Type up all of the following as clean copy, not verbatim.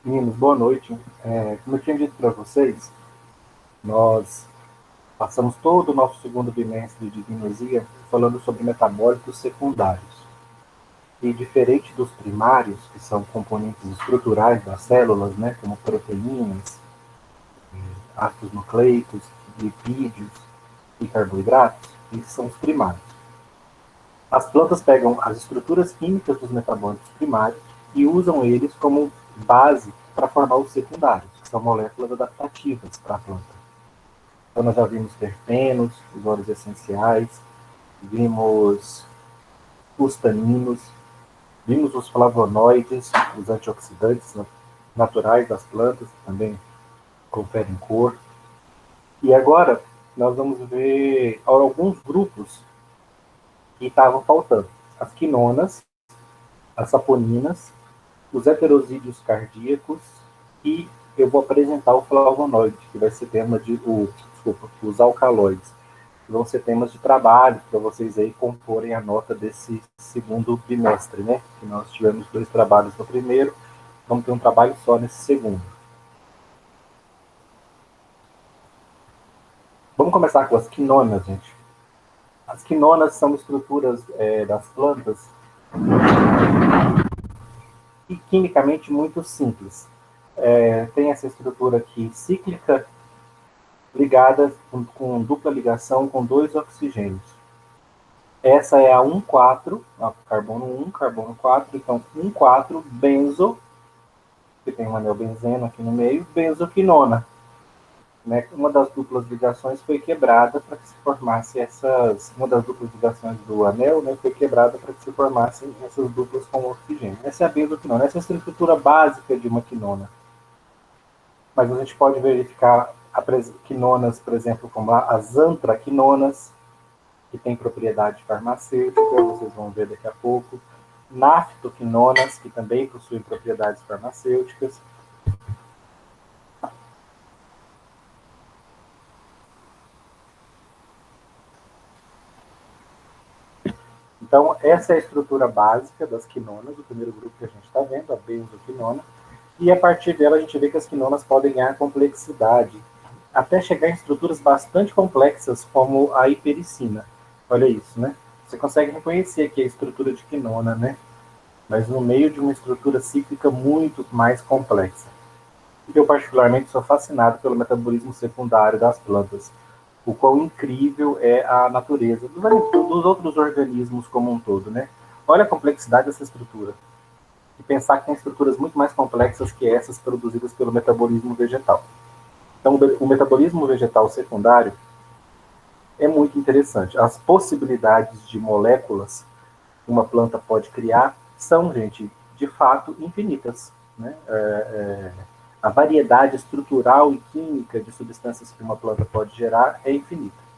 Meninos, boa noite. Como eu tinha dito para vocês, nós passamos todo o nosso segundo bimestre de biologia falando sobre metabólitos secundários. E diferente dos primários, que são componentes estruturais das células, né, como proteínas, ácidos nucleicos, lipídios e carboidratos, esses são os primários. As plantas pegam as estruturas químicas dos metabólitos primários e usam eles como base para formar os secundários, que são moléculas adaptativas para a planta. Então, nós já vimos terpenos, os óleos essenciais, vimos os taninos, vimos os flavonoides, os antioxidantes naturais das plantas, que também conferem cor. E agora nós vamos ver alguns grupos que estavam faltando. As quinonas, as saponinas, os heterosídeos cardíacos e eu vou apresentar o flavonoide, que vai ser tema desculpa, os alcaloides. Vão ser temas de trabalho para vocês aí comporem a nota desse segundo bimestre, né? Que nós tivemos 2 trabalhos no primeiro, vamos ter um trabalho só nesse segundo. Vamos começar com as quinonas, gente. As quinonas são estruturas das plantas e quimicamente muito simples. Tem essa estrutura aqui cíclica ligada com dupla ligação com 2 oxigênios. Essa é a 1,4, carbono 1, carbono 4, então 1,4 benzo, que tem um anel benzeno aqui no meio, benzoquinona. Né? Uma das duplas ligações foi quebrada para que se formasse essas. Uma das duplas ligações do anel, né, foi quebrada para que se formassem essas duplas com oxigênio. Essa é a benzoquinona. Essa é a estrutura básica de uma quinona. Mas a gente pode verificar quinonas, por exemplo, como as antraquinonas, que tem propriedade farmacêutica, vocês vão ver daqui a pouco. Naftoquinonas, que também possuem propriedades farmacêuticas. Então, essa é a estrutura básica das quinonas, o primeiro grupo que a gente está vendo, a benzoquinona. E a partir dela a gente vê que as quinonas podem ganhar complexidade, até chegar em estruturas bastante complexas, como a hipericina. Olha isso, né? Você consegue reconhecer aqui a estrutura de quinona, né? Mas no meio de uma estrutura cíclica muito mais complexa. Eu, particularmente, sou fascinado pelo metabolismo secundário das plantas. O quão incrível é a natureza dos outros organismos como um todo, né? Olha a complexidade dessa estrutura. E pensar que tem estruturas muito mais complexas que essas produzidas pelo metabolismo vegetal. Então, o metabolismo vegetal secundário é muito interessante. As possibilidades de moléculas que uma planta pode criar são, gente, de fato infinitas. Né? A variedade estrutural e química de substâncias que uma planta pode gerar é infinita.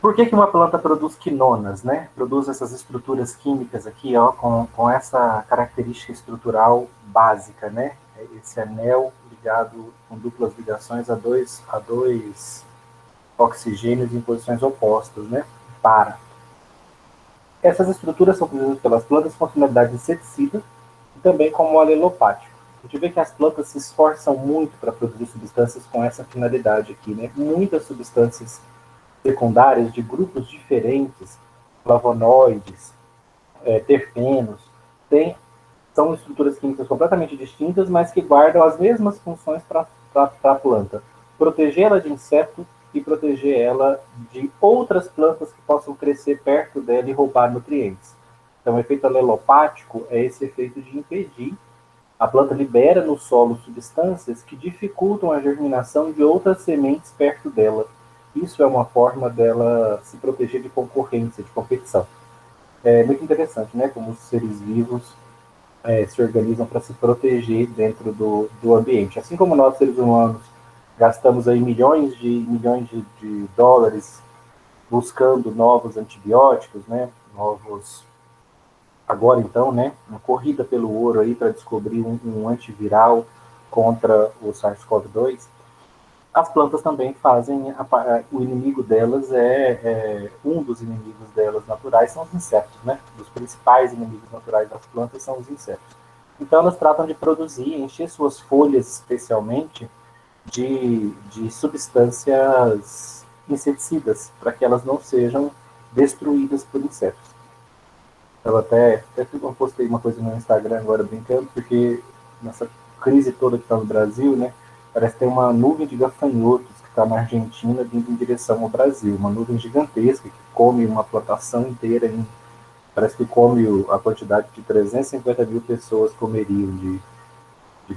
Por que, que uma planta produz quinonas, né? Produz essas estruturas químicas aqui, ó, com essa característica estrutural básica, né? Esse anel ligado com duplas ligações a dois oxigênios em posições opostas, né? Para. Essas estruturas são produzidas pelas plantas com finalidade inseticida e também como alelopático. A gente vê que as plantas se esforçam muito para produzir substâncias com essa finalidade aqui, né? Muitas substâncias secundárias de grupos diferentes, flavonoides, terpenos, tem, são estruturas químicas completamente distintas, mas que guardam as mesmas funções para a planta. Proteger ela de inseto e proteger ela de outras plantas que possam crescer perto dela e roubar nutrientes. Então, o efeito alelopático é esse efeito de impedir. A planta libera no solo substâncias que dificultam a germinação de outras sementes perto dela. Isso é uma forma dela se proteger de concorrência, de competição. É muito interessante, né? Como os seres vivos se organizam para se proteger dentro do ambiente. Assim como nós, seres humanos, gastamos aí milhões de dólares buscando novos antibióticos, né? Novos. Agora, então, né? Uma corrida pelo ouro aí para descobrir um antiviral contra o SARS-CoV-2. As plantas também fazem, o inimigo delas um dos inimigos delas naturais são os insetos, né? Os principais inimigos naturais das plantas são os insetos. Então elas tratam de produzir, encher suas folhas especialmente de substâncias inseticidas, para que elas não sejam destruídas por insetos. Eu até postei uma coisa no Instagram agora brincando, porque nessa crise toda que está no Brasil, né, parece que tem uma nuvem de gafanhotos que está na Argentina vindo em direção ao Brasil, uma nuvem gigantesca que come uma plantação inteira, parece que come a quantidade de 350 mil pessoas comeriam de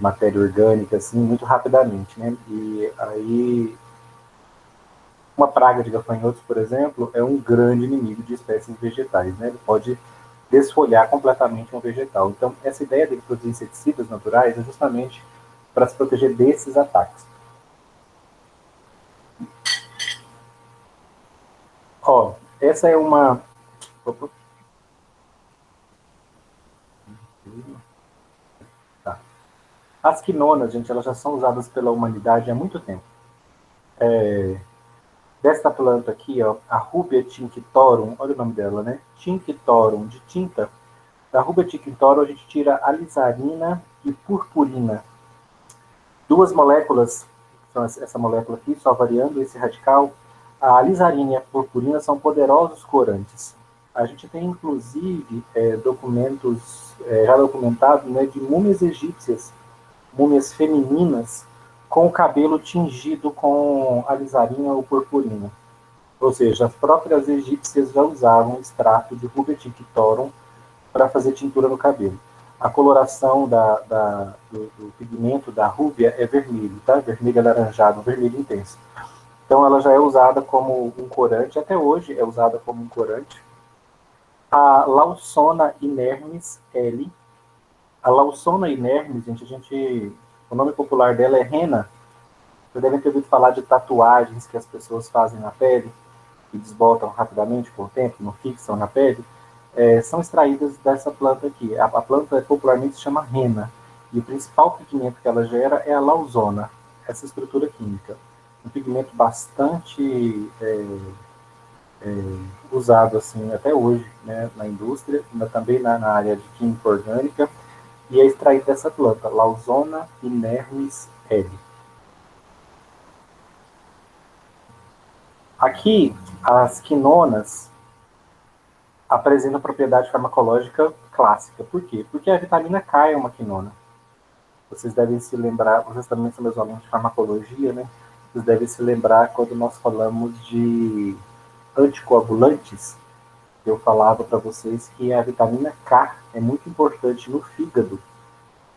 matéria orgânica, assim, muito rapidamente, né? E aí, uma praga de gafanhotos, por exemplo, é um grande inimigo de espécies vegetais, né? Ele pode desfolhar completamente um vegetal. Então, essa ideia de produzir inseticidas naturais é justamente para se proteger desses ataques. Ó, essa é uma... Tá. As quinonas, gente, elas já são usadas pela humanidade há muito tempo. Desta planta aqui, ó, a Rubia tinctorum, olha o nome dela, né? Tinctorum, de tinta. Da Rubia tinctorum a gente tira alizarina e purpurina. Duas moléculas, são essa molécula aqui, só variando esse radical. A alizarina e a purpurina são poderosos corantes. A gente tem, inclusive, documentos já documentados, né, de múmias egípcias, múmias femininas, com o cabelo tingido com alizarina ou purpurina. Ou seja, as próprias egípcias já usavam extrato de Rubia tinctorum para fazer tintura no cabelo. A coloração do pigmento da rúbia é vermelho, tá? Vermelho alaranjado, um vermelho intenso. Então ela já é usada como um corante, até hoje é usada como um corante. A Lawsona inermis L. A Lawsona inermis, o nome popular dela é rena. Vocês devem ter ouvido falar de tatuagens que as pessoas fazem na pele, que desbotam rapidamente com o tempo, não fixam na pele. São extraídas dessa planta aqui. A planta popularmente se chama rena, e o principal pigmento que ela gera é a lausona, essa estrutura química. Um pigmento bastante usado assim até hoje, né, na indústria, mas também na área de química orgânica, e é extraído dessa planta, Lausona inermis L. Aqui, as quinonas apresentam propriedade farmacológica clássica. Por quê? Porque a vitamina K é uma quinona. Vocês devem se lembrar, vocês também são meus alunos de farmacologia, né? Vocês devem se lembrar quando nós falamos de anticoagulantes, eu falava para vocês que a vitamina K é muito importante no fígado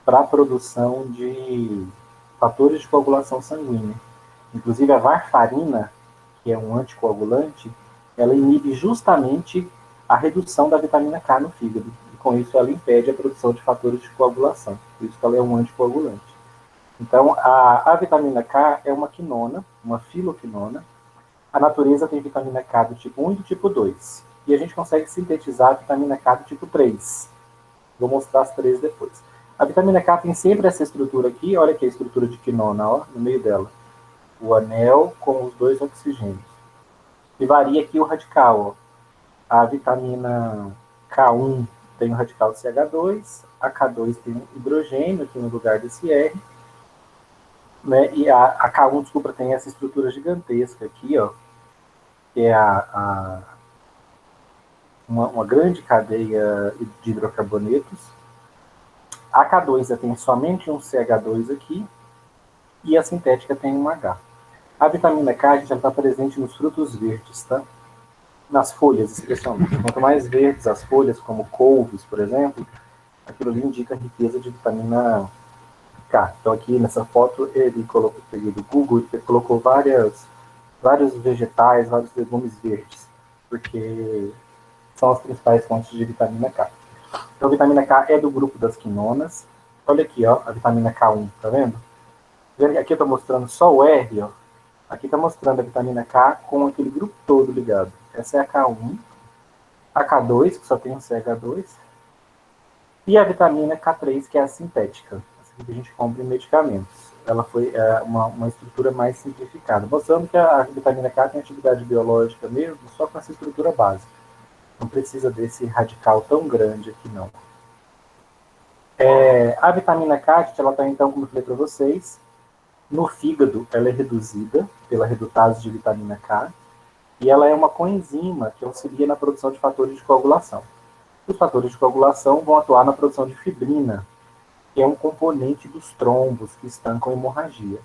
para a produção de fatores de coagulação sanguínea. Inclusive a varfarina, que é um anticoagulante, ela inibe justamente a redução da vitamina K no fígado. E com isso ela impede a produção de fatores de coagulação. Por isso que ela é um anticoagulante. Então, a vitamina K é uma quinona, uma filoquinona. A natureza tem vitamina K do tipo 1 e do tipo 2. E a gente consegue sintetizar a vitamina K do tipo 3. Vou mostrar as três depois. A vitamina K tem sempre essa estrutura aqui, olha aqui a estrutura de quinona, ó, no meio dela. O anel com os dois oxigênios. E varia aqui o radical, ó. A vitamina K1 tem o radical CH2, a K2 tem um hidrogênio aqui no lugar desse R, né? E a K1, desculpa, tem essa estrutura gigantesca aqui, ó, que é uma grande cadeia de hidrocarbonetos. A K2 tem somente um CH2 aqui, e a sintética tem um H. A vitamina K, já está presente nos frutos verdes, tá? Nas folhas, especialmente. Quanto mais verdes as folhas, como couves, por exemplo, aquilo ali indica a riqueza de vitamina K. Então aqui nessa foto ele colocou, peguei do Google, ele colocou vários vegetais, vários legumes verdes, porque são as principais fontes de vitamina K. Então a vitamina K é do grupo das quinonas. Olha aqui, ó, a vitamina K1, tá vendo? Aqui eu estou mostrando só o R, ó. Aqui está mostrando a vitamina K com aquele grupo todo ligado. Essa é a K1, a K2, que só tem um CH2, e a vitamina K3, que é a sintética. que a gente compra em medicamentos. Ela foi uma estrutura mais simplificada, mostrando que a vitamina K tem atividade biológica mesmo, só com essa estrutura básica. Não precisa desse radical tão grande aqui, não. A vitamina K, gente, ela está, então, como eu falei para vocês, no fígado ela é reduzida pela redutase de vitamina K, e ela é uma coenzima que auxilia na produção de fatores de coagulação. Os fatores de coagulação vão atuar na produção de fibrina, que é um componente dos trombos que estancam a hemorragia.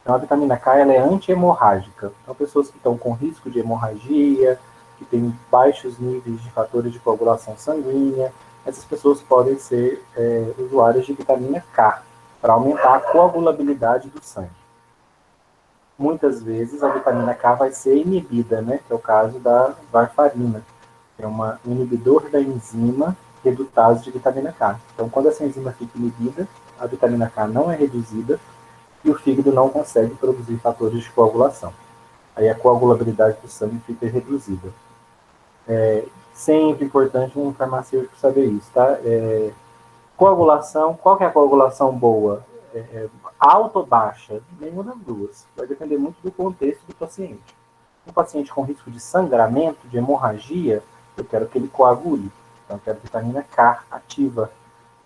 Então, a vitamina K ela é anti-hemorrágica. Então, pessoas que estão com risco de hemorragia, que têm baixos níveis de fatores de coagulação sanguínea, essas pessoas podem ser usuárias de vitamina K, para aumentar a coagulabilidade do sangue. Muitas vezes, a vitamina K vai ser inibida, né? Que é o caso da varfarina, que é um inibidor da enzima redutase de vitamina K. Então, quando essa enzima fica inibida, a vitamina K não é reduzida e o fígado não consegue produzir fatores de coagulação. Aí a coagulabilidade do sangue fica reduzida. Sempre importante um farmacêutico saber isso, tá? Coagulação, qual que é a coagulação boa? Alta ou baixa? Nenhuma das duas. Vai depender muito do contexto do paciente. Um paciente com risco de sangramento, de hemorragia, eu quero que ele coagule. Então, eu quero vitamina K ativa.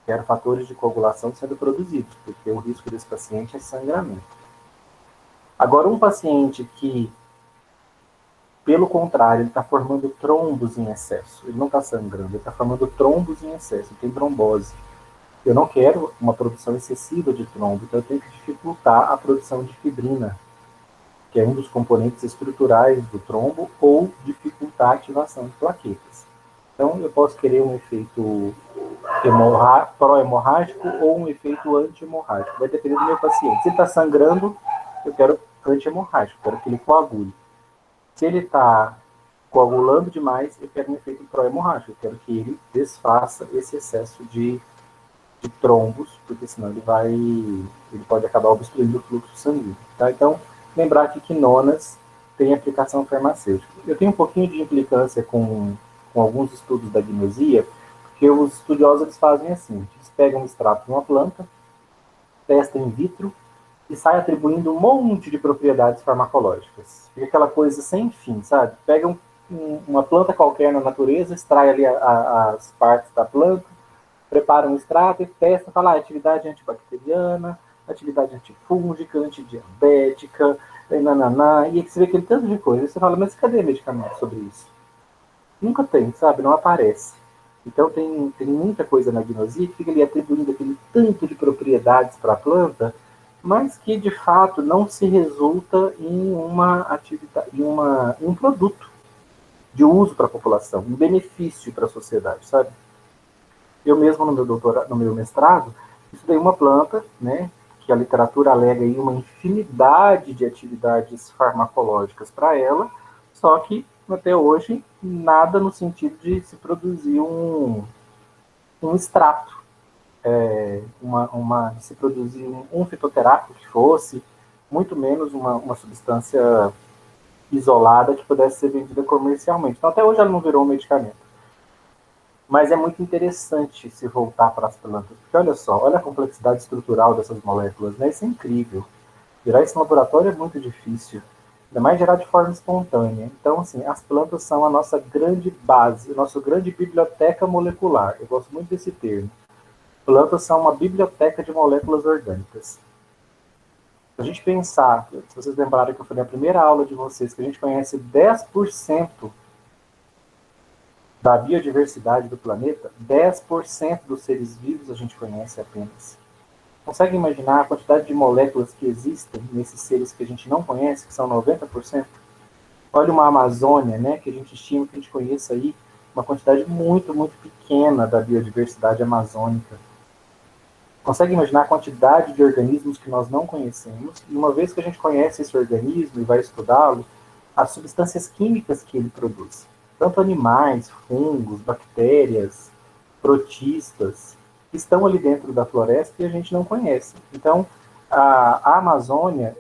Quero fatores de coagulação sendo produzidos, porque o risco desse paciente é sangramento. Agora, um paciente que, pelo contrário, ele está formando trombos em excesso, ele não está sangrando, ele está formando trombos em excesso, ele tem trombose. Eu não quero uma produção excessiva de trombo, então eu tenho que dificultar a produção de fibrina, que é um dos componentes estruturais do trombo, ou dificultar a ativação de plaquetas. Então, eu posso querer um efeito pró-hemorrágico ou um efeito anti-hemorrágico. Vai depender do meu paciente. Se ele está sangrando, eu quero anti-hemorrágico, quero que ele coagule. Se ele está coagulando demais, eu quero um efeito pró-hemorrágico, eu quero que ele desfaça esse excesso de trombos, porque senão ele pode acabar obstruindo o fluxo sanguíneo. Tá? Então, lembrar que quinonas tem aplicação farmacêutica. Eu tenho um pouquinho de implicância com alguns estudos da gnosia, porque os estudiosos eles fazem assim, eles pegam um extrato de uma planta, testam in vitro e saem atribuindo um monte de propriedades farmacológicas. Fica aquela coisa sem fim, sabe? Pegam uma planta qualquer na natureza, extrai ali as partes da planta, prepara um extrato e testa, fala atividade antibacteriana, atividade antifúngica, antidiabética, nananá, e aí você vê aquele tanto de coisa. E você fala, mas cadê medicamento sobre isso? Nunca tem, sabe? Não aparece. Então tem muita coisa na gnosia que fica ali atribuindo aquele tanto de propriedades para a planta, mas que de fato não se resulta em uma atividade, em um produto de uso para a população, um benefício para a sociedade, sabe? Eu mesmo no meu mestrado estudei uma planta, né, que a literatura alega aí uma infinidade de atividades farmacológicas para ela, só que até hoje nada no sentido de se produzir um extrato, de se produzir um fitoterápico que fosse, muito menos uma substância isolada que pudesse ser vendida comercialmente. Então até hoje ela não virou um medicamento. Mas é muito interessante se voltar para as plantas, porque olha só, olha a complexidade estrutural dessas moléculas, né? Isso é incrível. Gerar isso no laboratório é muito difícil, ainda mais gerar de forma espontânea. Então, assim, as plantas são a nossa grande base, a nossa grande biblioteca molecular. Eu gosto muito desse termo. Plantas são uma biblioteca de moléculas orgânicas. Se a gente pensar, se vocês lembrarem que eu falei na primeira aula de vocês, que a gente conhece 10% da biodiversidade do planeta, 10% dos seres vivos a gente conhece apenas. Consegue imaginar a quantidade de moléculas que existem nesses seres que a gente não conhece, que são 90%? Olha uma Amazônia, né, que a gente estima que a gente conheça aí uma quantidade muito, muito pequena da biodiversidade amazônica. Consegue imaginar a quantidade de organismos que nós não conhecemos? E uma vez que a gente conhece esse organismo e vai estudá-lo, as substâncias químicas que ele produz. Tanto animais, fungos, bactérias, protistas, que estão ali dentro da floresta e a gente não conhece. Então, a Amazônia,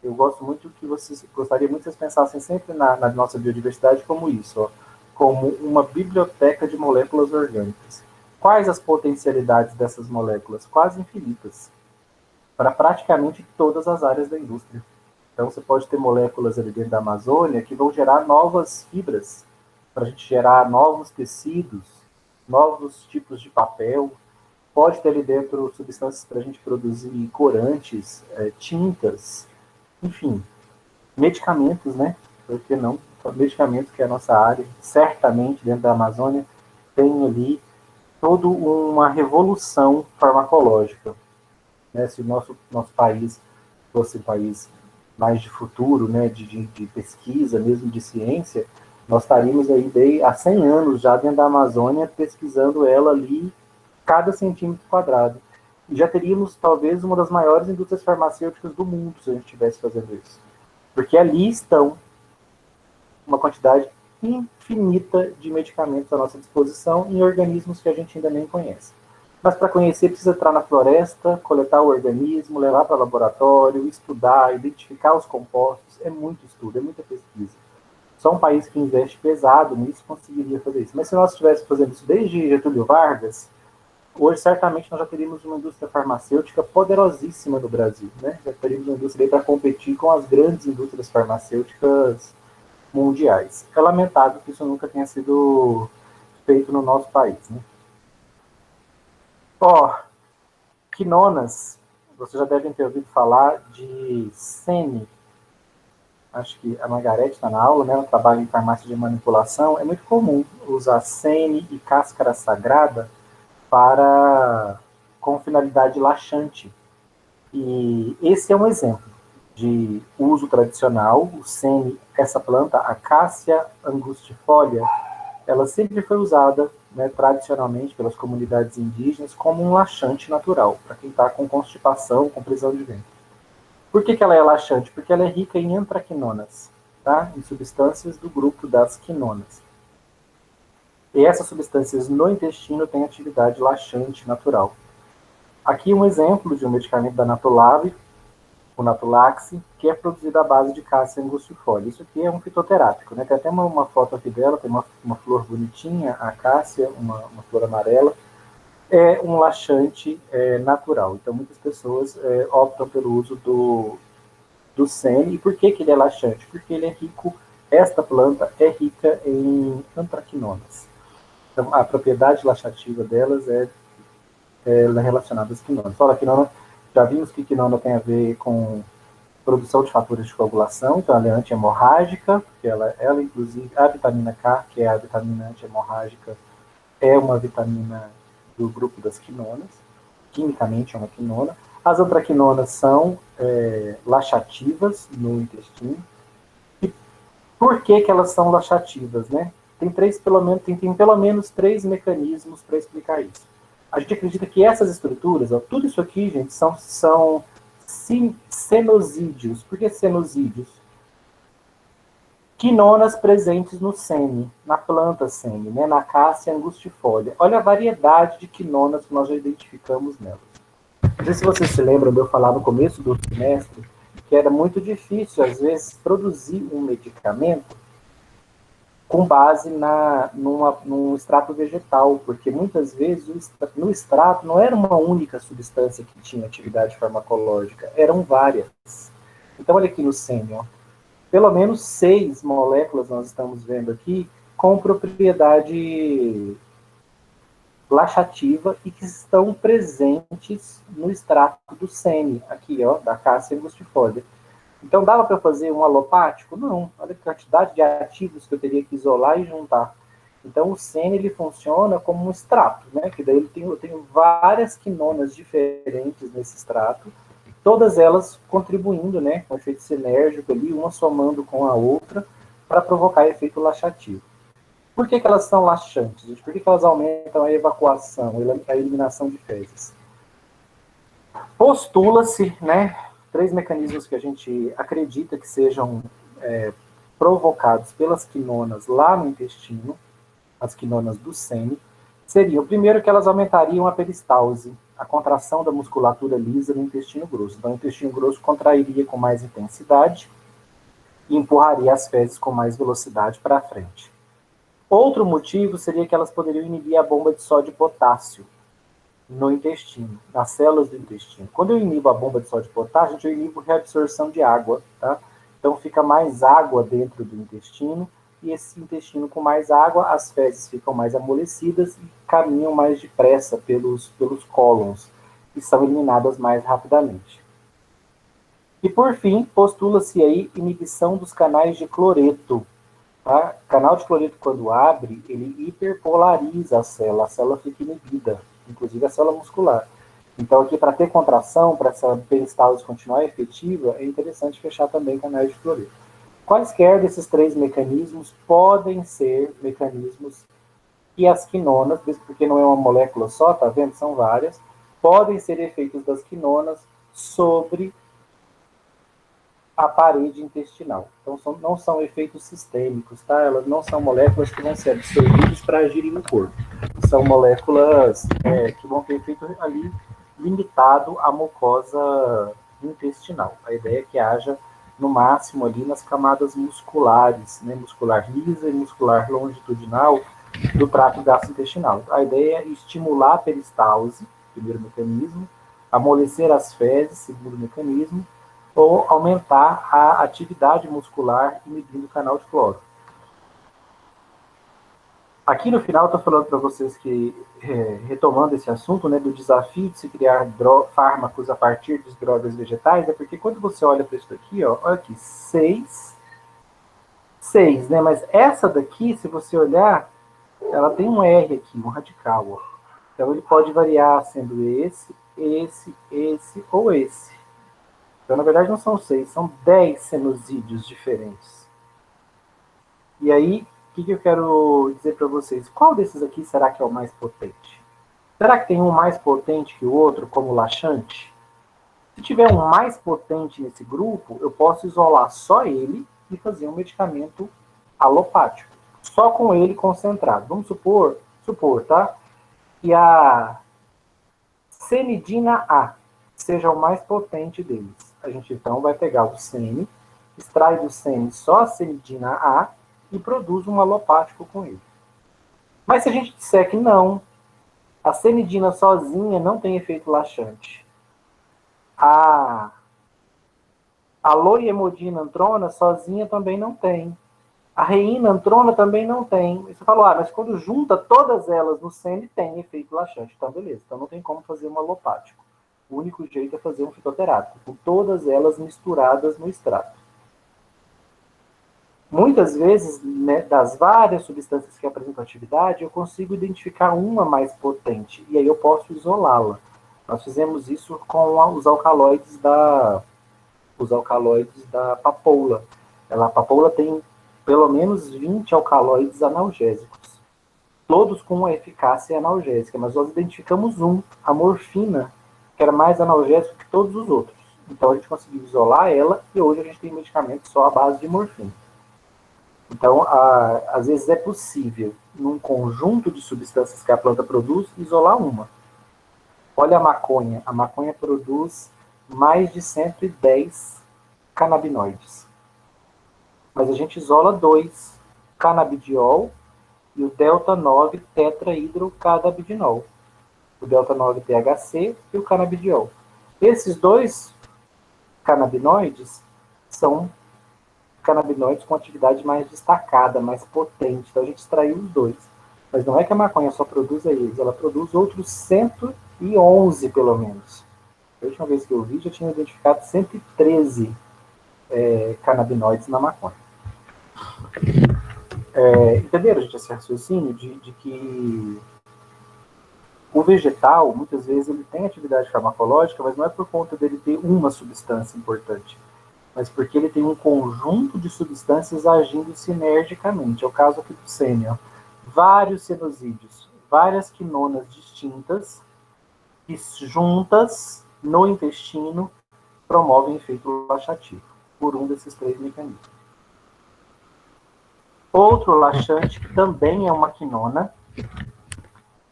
eu gosto muito que vocês, gostaria muito que vocês pensassem sempre na nossa biodiversidade como isso, ó, como uma biblioteca de moléculas orgânicas. Quais as potencialidades dessas moléculas? Quase infinitas. para praticamente todas as áreas da indústria. Então, você pode ter moléculas ali dentro da Amazônia que vão gerar novas fibras, para a gente gerar novos tecidos, novos tipos de papel. Pode ter ali dentro substâncias para a gente produzir corantes, tintas, enfim, medicamentos, né? Por que não? Medicamentos, que é a nossa área, certamente dentro da Amazônia tem ali toda uma revolução farmacológica. Né? Se o nosso país fosse um país mais de futuro, né, de pesquisa, mesmo de ciência, nós estaríamos aí há 100 anos já dentro da Amazônia pesquisando ela ali, cada centímetro quadrado. E já teríamos talvez uma das maiores indústrias farmacêuticas do mundo se a gente estivesse fazendo isso. Porque ali estão uma quantidade infinita de medicamentos à nossa disposição em organismos que a gente ainda nem conhece. Mas para conhecer, precisa entrar na floresta, coletar o organismo, levar para o laboratório, estudar, identificar os compostos. É muito estudo, é muita pesquisa. Só um país que investe pesado nisso conseguiria fazer isso. Mas se nós estivéssemos fazendo isso desde Getúlio Vargas, hoje certamente nós já teríamos uma indústria farmacêutica poderosíssima no Brasil. Né? Já teríamos uma indústria para competir com as grandes indústrias farmacêuticas mundiais. É lamentável que isso nunca tenha sido feito no nosso país. Né? Ó, quinonas, vocês já devem ter ouvido falar de sene. Acho que a Margarete está na aula, né? Ela trabalha em farmácia de manipulação. É muito comum usar sene e cáscara sagrada com finalidade laxante. E esse é um exemplo de uso tradicional. O sene, essa planta, a Cássia angustifolia, ela sempre foi usada, né, tradicionalmente pelas comunidades indígenas como um laxante natural, para quem está com constipação, com prisão de ventre. Por que ela é laxante? Porque ela é rica em antraquinonas, tá? Em substâncias do grupo das quinonas. E essas substâncias no intestino têm atividade laxante natural. Aqui um exemplo de um medicamento da Natolab, o Natolax, que é produzido à base de Cássia angustifolia. Isso aqui é um fitoterápico, né? Tem até uma foto aqui dela, tem uma flor bonitinha, a Cássia, uma flor amarela. É um laxante natural. Então, muitas pessoas optam pelo uso do sene. E por que ele é laxante? Porque ele é rico, esta planta é rica em antraquinonas. Então, a propriedade laxativa delas é relacionada às quinonas. Fala, quinona, já vimos que quinona tem a ver com produção de fatores de coagulação, então ela é anti-hemorrágica, porque ela inclusive, a vitamina K, que é a vitamina anti-hemorrágica, é uma vitamina do grupo das quinonas, quimicamente é uma quinona. As antraquinonas são laxativas no intestino. E por que elas são laxativas, né? Tem pelo menos 3 mecanismos para explicar isso. A gente acredita que essas estruturas, ó, tudo isso aqui, gente, são senosídeos. Por que senosídeos? Quinonas presentes no sene, na planta sene, né, na Cássia angustifolia. Olha a variedade de quinonas que nós já identificamos nelas. Não sei se vocês se lembram de eu falar no começo do semestre que era muito difícil, às vezes, produzir um medicamento com base num extrato vegetal, porque muitas vezes no extrato não era uma única substância que tinha atividade farmacológica, eram várias. Então, olha aqui no sêmen, ó. Pelo menos 6 moléculas nós estamos vendo aqui com propriedade laxativa e que estão presentes no extrato do sene, aqui, ó, da Cássia angustifolia. Então, dava para fazer um alopático? Não. Olha a quantidade de ativos que eu teria que isolar e juntar. Então, o sene, ele funciona como um extrato, né? Que daí eu tenho várias quinonas diferentes nesse extrato, todas elas contribuindo, né, com efeito sinérgico ali, uma somando com a outra, para provocar efeito laxativo. Por que elas são laxantes, gente? Por que elas aumentam a evacuação, a eliminação de fezes? Postula-se, né, 3 mecanismos que a gente acredita que sejam provocados pelas quinonas lá no intestino, as quinonas do sene, seria o primeiro que elas aumentariam a peristalse, a contração da musculatura lisa no intestino grosso. Então, o intestino grosso contrairia com mais intensidade e empurraria as fezes com mais velocidade para frente. Outro motivo seria que elas poderiam inibir a bomba de sódio e potássio. no intestino, nas células do intestino. Quando eu inibo a bomba de sódio e potássio, eu inibo reabsorção de água, tá? Então fica mais água dentro do intestino, e esse intestino com mais água, as fezes ficam mais amolecidas e caminham mais depressa pelos cólons, e são eliminadas mais rapidamente. E por fim, postula-se aí inibição dos canais de cloreto. Tá? O canal de cloreto, quando abre, ele hiperpolariza a célula fica inibida, inclusive a célula muscular. Então, aqui, para ter contração, para essa peristalse continuar efetiva, é interessante fechar também canais de cloreto. Quaisquer desses três mecanismos podem ser mecanismos que as quinonas, porque não é uma molécula só, tá vendo? São várias, podem ser efeitos das quinonas sobre a parede intestinal. Então, não são efeitos sistêmicos, tá? Elas não são moléculas que vão ser absorvidas para agirem no corpo. São moléculas que vão ter efeito ali limitado à mucosa intestinal. A ideia é que haja, no máximo, ali nas camadas musculares, né? Muscular lisa e muscular longitudinal do trato gastrointestinal. A ideia é estimular a peristalse, primeiro mecanismo, amolecer as fezes, segundo mecanismo, ou aumentar a atividade muscular inibindo o canal de cloro. Aqui no final, estou falando para vocês que, retomando esse assunto, né, do desafio de se criar fármacos a partir de drogas vegetais, é porque quando você olha para isso aqui, ó, olha aqui, 6, né, mas essa daqui, se você olhar, ela tem um R aqui, um radical, ó. Então ele pode variar sendo esse ou esse. Então, na verdade, não são 6, são 10 senosídeos diferentes. E aí, o que eu quero dizer para vocês? Qual desses aqui será que é o mais potente? Será que tem um mais potente que o outro, como o laxante? Se tiver um mais potente nesse grupo, eu posso isolar só ele e fazer um medicamento alopático. Só com ele concentrado. Vamos supor, tá? Que a cenidina A seja o mais potente deles. A gente então vai pegar o sene, extrai do sene só a cenidina A e produz um alopático com ele. Mas se a gente disser que não, a cenidina sozinha não tem efeito laxante. A loiemodinantrona sozinha também não tem. A reinantrona também não tem. Você falou, mas quando junta todas elas no sene, tem efeito laxante. Então, beleza. Então, não tem como fazer um alopático. O único jeito é fazer um fitoterápico, com todas elas misturadas no extrato. Muitas vezes, né, das várias substâncias que apresentam atividade, eu consigo identificar uma mais potente, e aí eu posso isolá-la. Nós fizemos isso com os alcaloides da papoula. A papoula tem pelo menos 20 alcaloides analgésicos, todos com uma eficácia analgésica, mas nós identificamos a morfina, que era mais analgésico que todos os outros. Então a gente conseguiu isolar ela e hoje a gente tem medicamento só à base de morfina. Então, às vezes é possível, num conjunto de substâncias que a planta produz, isolar uma. Olha a maconha. A maconha produz mais de 110 canabinoides. Mas a gente isola 2, canabidiol e o delta-9 tetrahidrocannabinol. O delta-9 THC e o canabidiol. Esses 2 canabinoides são canabinoides com atividade mais destacada, mais potente. Então a gente extraiu os 2. Mas não é que a maconha só produz eles, ela produz outros 111, pelo menos. A última vez que eu vi, já tinha identificado 113 canabinoides na maconha. Entenderam, gente, esse raciocínio de que o vegetal, muitas vezes, ele tem atividade farmacológica, mas não é por conta dele ter uma substância importante, mas porque ele tem um conjunto de substâncias agindo sinergicamente. É o caso aqui do sênior. Vários senosídeos, várias quinonas distintas, que juntas no intestino promovem efeito laxativo, por um desses 3 mecanismos. Outro laxante, que também é uma quinona,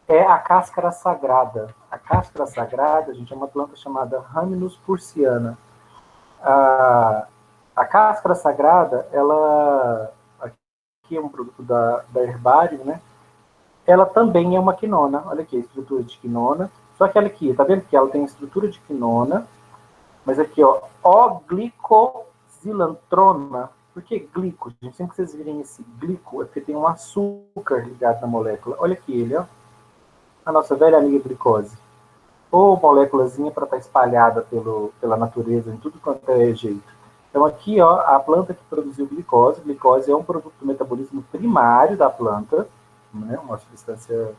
é a cáscara sagrada. A cáscara sagrada, gente, é uma planta chamada Rhamnus purceana. A cáscara sagrada, ela, aqui é um produto da Herbário, né? Ela também é uma quinona. Olha aqui, a estrutura de quinona, Só que ela aqui, tá vendo que ela tem estrutura de quinona, mas aqui, ó, O-glicosilantrona. Por que glico, gente? Sempre que vocês virem esse glico, é porque tem um açúcar ligado na molécula. Olha aqui ele, ó. A nossa velha amiga glicose. Ou moléculazinha para estar espalhada pela natureza em tudo quanto é jeito. Então aqui, ó, a planta que produziu glicose. Glicose é um produto do metabolismo primário da planta, né? Uma substância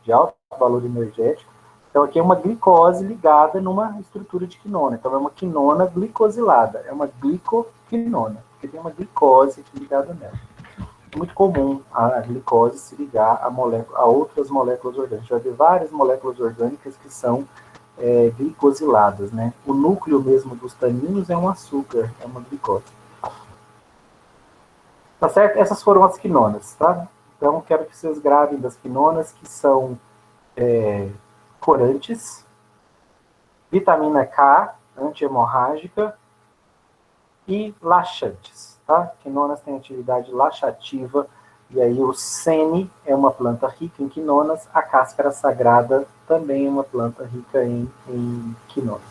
de alto valor energético. Então aqui é uma glicose ligada numa estrutura de quinona. Então é uma quinona glicosilada, é uma glicoquinona, porque tem uma glicose aqui ligada nela. É muito comum a glicose se ligar a outras moléculas orgânicas. A gente vai ver várias moléculas orgânicas que são glicosiladas, né? O núcleo mesmo dos taninos é um açúcar, é uma glicose. Tá certo? Essas foram as quinonas, tá? Então, quero que vocês gravem das quinonas, que são corantes, vitamina K, anti-hemorrágica e laxantes, tá? Quinonas têm atividade laxativa, e aí o sene é uma planta rica em quinonas, a cáscara sagrada também é uma planta rica em quinonas.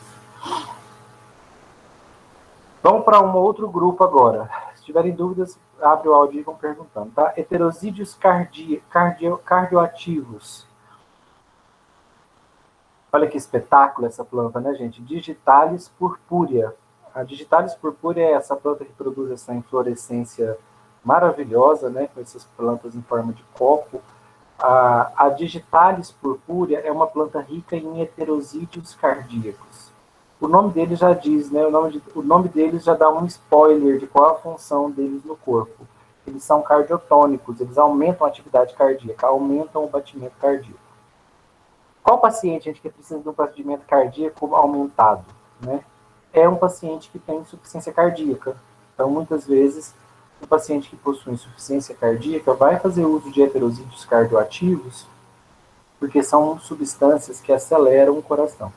Vamos para um outro grupo agora. Se tiverem dúvidas, abre o áudio e vão perguntando, tá? Heterosídeos cardioativos. Olha que espetáculo essa planta, né, gente? Digitalis purpúrea. A Digitalis purpúrea é essa planta que produz essa inflorescência maravilhosa, né, com essas plantas em forma de copo. A Digitalis purpúrea é uma planta rica em heterosídeos cardíacos. O nome dele já diz, né, o nome deles já dá um spoiler de qual a função deles no corpo. Eles são cardiotônicos, eles aumentam a atividade cardíaca, aumentam o batimento cardíaco. Qual paciente, gente, que precisa de um batimento cardíaco aumentado, né? É um paciente que tem insuficiência cardíaca. Então, muitas vezes, o paciente que possui insuficiência cardíaca vai fazer uso de heterosídeos cardioativos, porque são substâncias que aceleram o coração.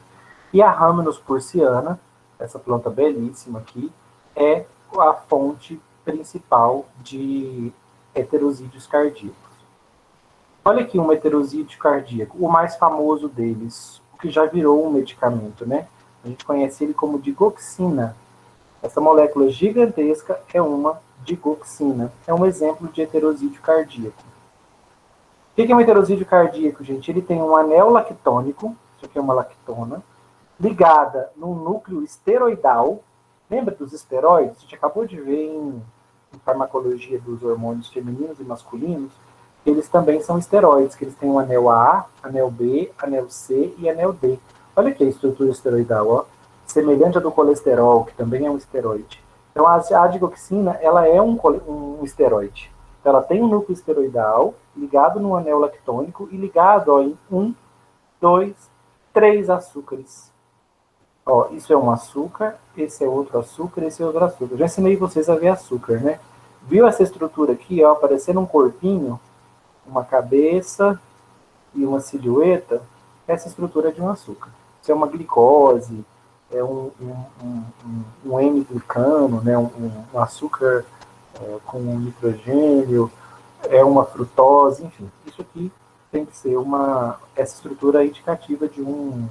E a Rhamnus purceana, essa planta belíssima aqui, é a fonte principal de heterosídeos cardíacos. Olha aqui um heterosídeo cardíaco, o mais famoso deles, o que já virou um medicamento, né? A gente conhece ele como digoxina. Essa molécula gigantesca é uma digoxina. É um exemplo de heterosídeo cardíaco. O que é um heterosídeo cardíaco, gente? Ele tem um anel lactônico, isso aqui é uma lactona, ligada num núcleo esteroidal. Lembra dos esteroides? A gente acabou de ver em farmacologia dos hormônios femininos e masculinos. Eles também são esteroides, que eles têm um anel A, anel B, anel C e anel D. Olha aqui a estrutura esteroidal, ó, semelhante à do colesterol, que também é um esteroide. Então, a digoxina, ela é um esteroide. Então, ela tem um núcleo esteroidal ligado no anel lactônico e ligado ó, em 1, 2, 3 açúcares. Ó, isso é um açúcar, esse é outro açúcar, esse é outro açúcar. Já ensinei vocês a ver açúcar, né? Viu essa estrutura aqui, ó, parecendo um corpinho? Uma cabeça e uma silhueta, essa estrutura é de um açúcar. Isso é uma glicose, é um N-glicano, né, um açúcar com nitrogênio, é uma frutose, enfim. Isso aqui tem que ser essa estrutura indicativa de um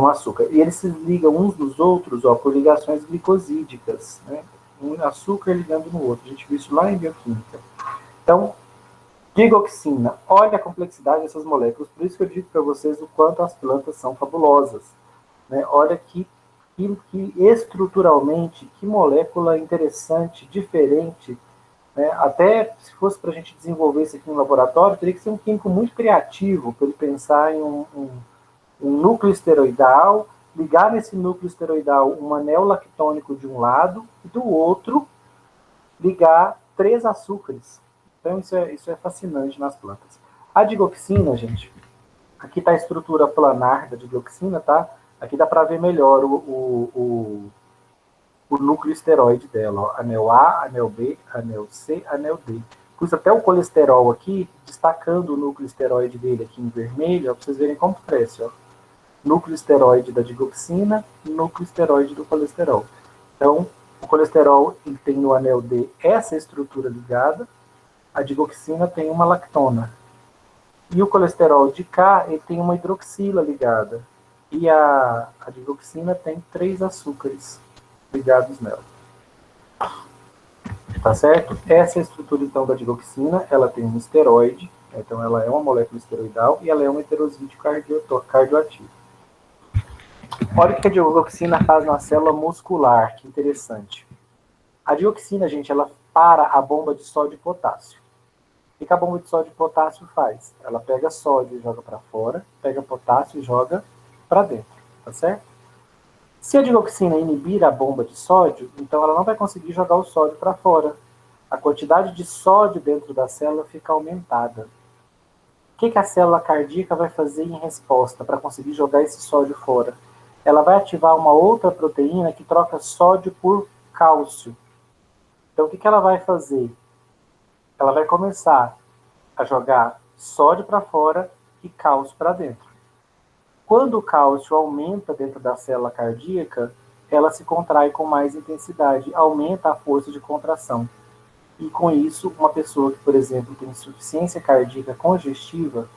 açúcar. E eles se ligam uns dos outros ó, por ligações glicosídicas, né? Um açúcar ligando no outro. A gente viu isso lá em bioquímica. Então, digoxina, olha a complexidade dessas moléculas, por isso que eu digo para vocês o quanto as plantas são fabulosas. Né? Olha que estruturalmente, que molécula interessante, diferente. Né? Até se fosse para a gente desenvolver isso aqui no laboratório, teria que ser um químico muito criativo para ele pensar em um núcleo esteroidal, ligar nesse núcleo esteroidal um anel lactônico de um lado e do outro ligar 3 açúcares. Então, isso é fascinante nas plantas. A digoxina, gente, aqui está a estrutura planar da digoxina, tá? Aqui dá para ver melhor o núcleo esteroide dela. Ó. Anel A, anel B, anel C, anel D. Pus até o colesterol aqui, destacando o núcleo esteroide dele aqui em vermelho, para vocês verem como parece. Ó. Núcleo esteroide da digoxina, núcleo esteroide do colesterol. Então, o colesterol ele tem no anel D essa estrutura ligada, a digoxina tem uma lactona. E o colesterol de K, ele tem uma hidroxila ligada. E a digoxina tem 3 açúcares ligados nela. Tá certo? Essa é a estrutura, então, da digoxina. Ela tem um esteroide, então ela é uma molécula esteroidal, e ela é um heterosídeo cardioativo. Olha o que a digoxina faz na célula muscular, que interessante. A dioxina, gente, ela para a bomba de sódio e potássio. O que a bomba de sódio e potássio faz? Ela pega sódio e joga para fora, pega potássio e joga para dentro, tá certo? Se a dioxina inibir a bomba de sódio, então ela não vai conseguir jogar o sódio para fora. A quantidade de sódio dentro da célula fica aumentada. O que a célula cardíaca vai fazer em resposta para conseguir jogar esse sódio fora? Ela vai ativar uma outra proteína que troca sódio por cálcio. Então, o que ela vai fazer? Ela vai começar a jogar sódio para fora e cálcio para dentro. Quando o cálcio aumenta dentro da célula cardíaca, ela se contrai com mais intensidade, aumenta a força de contração. E com isso, uma pessoa que, por exemplo, tem insuficiência cardíaca congestiva,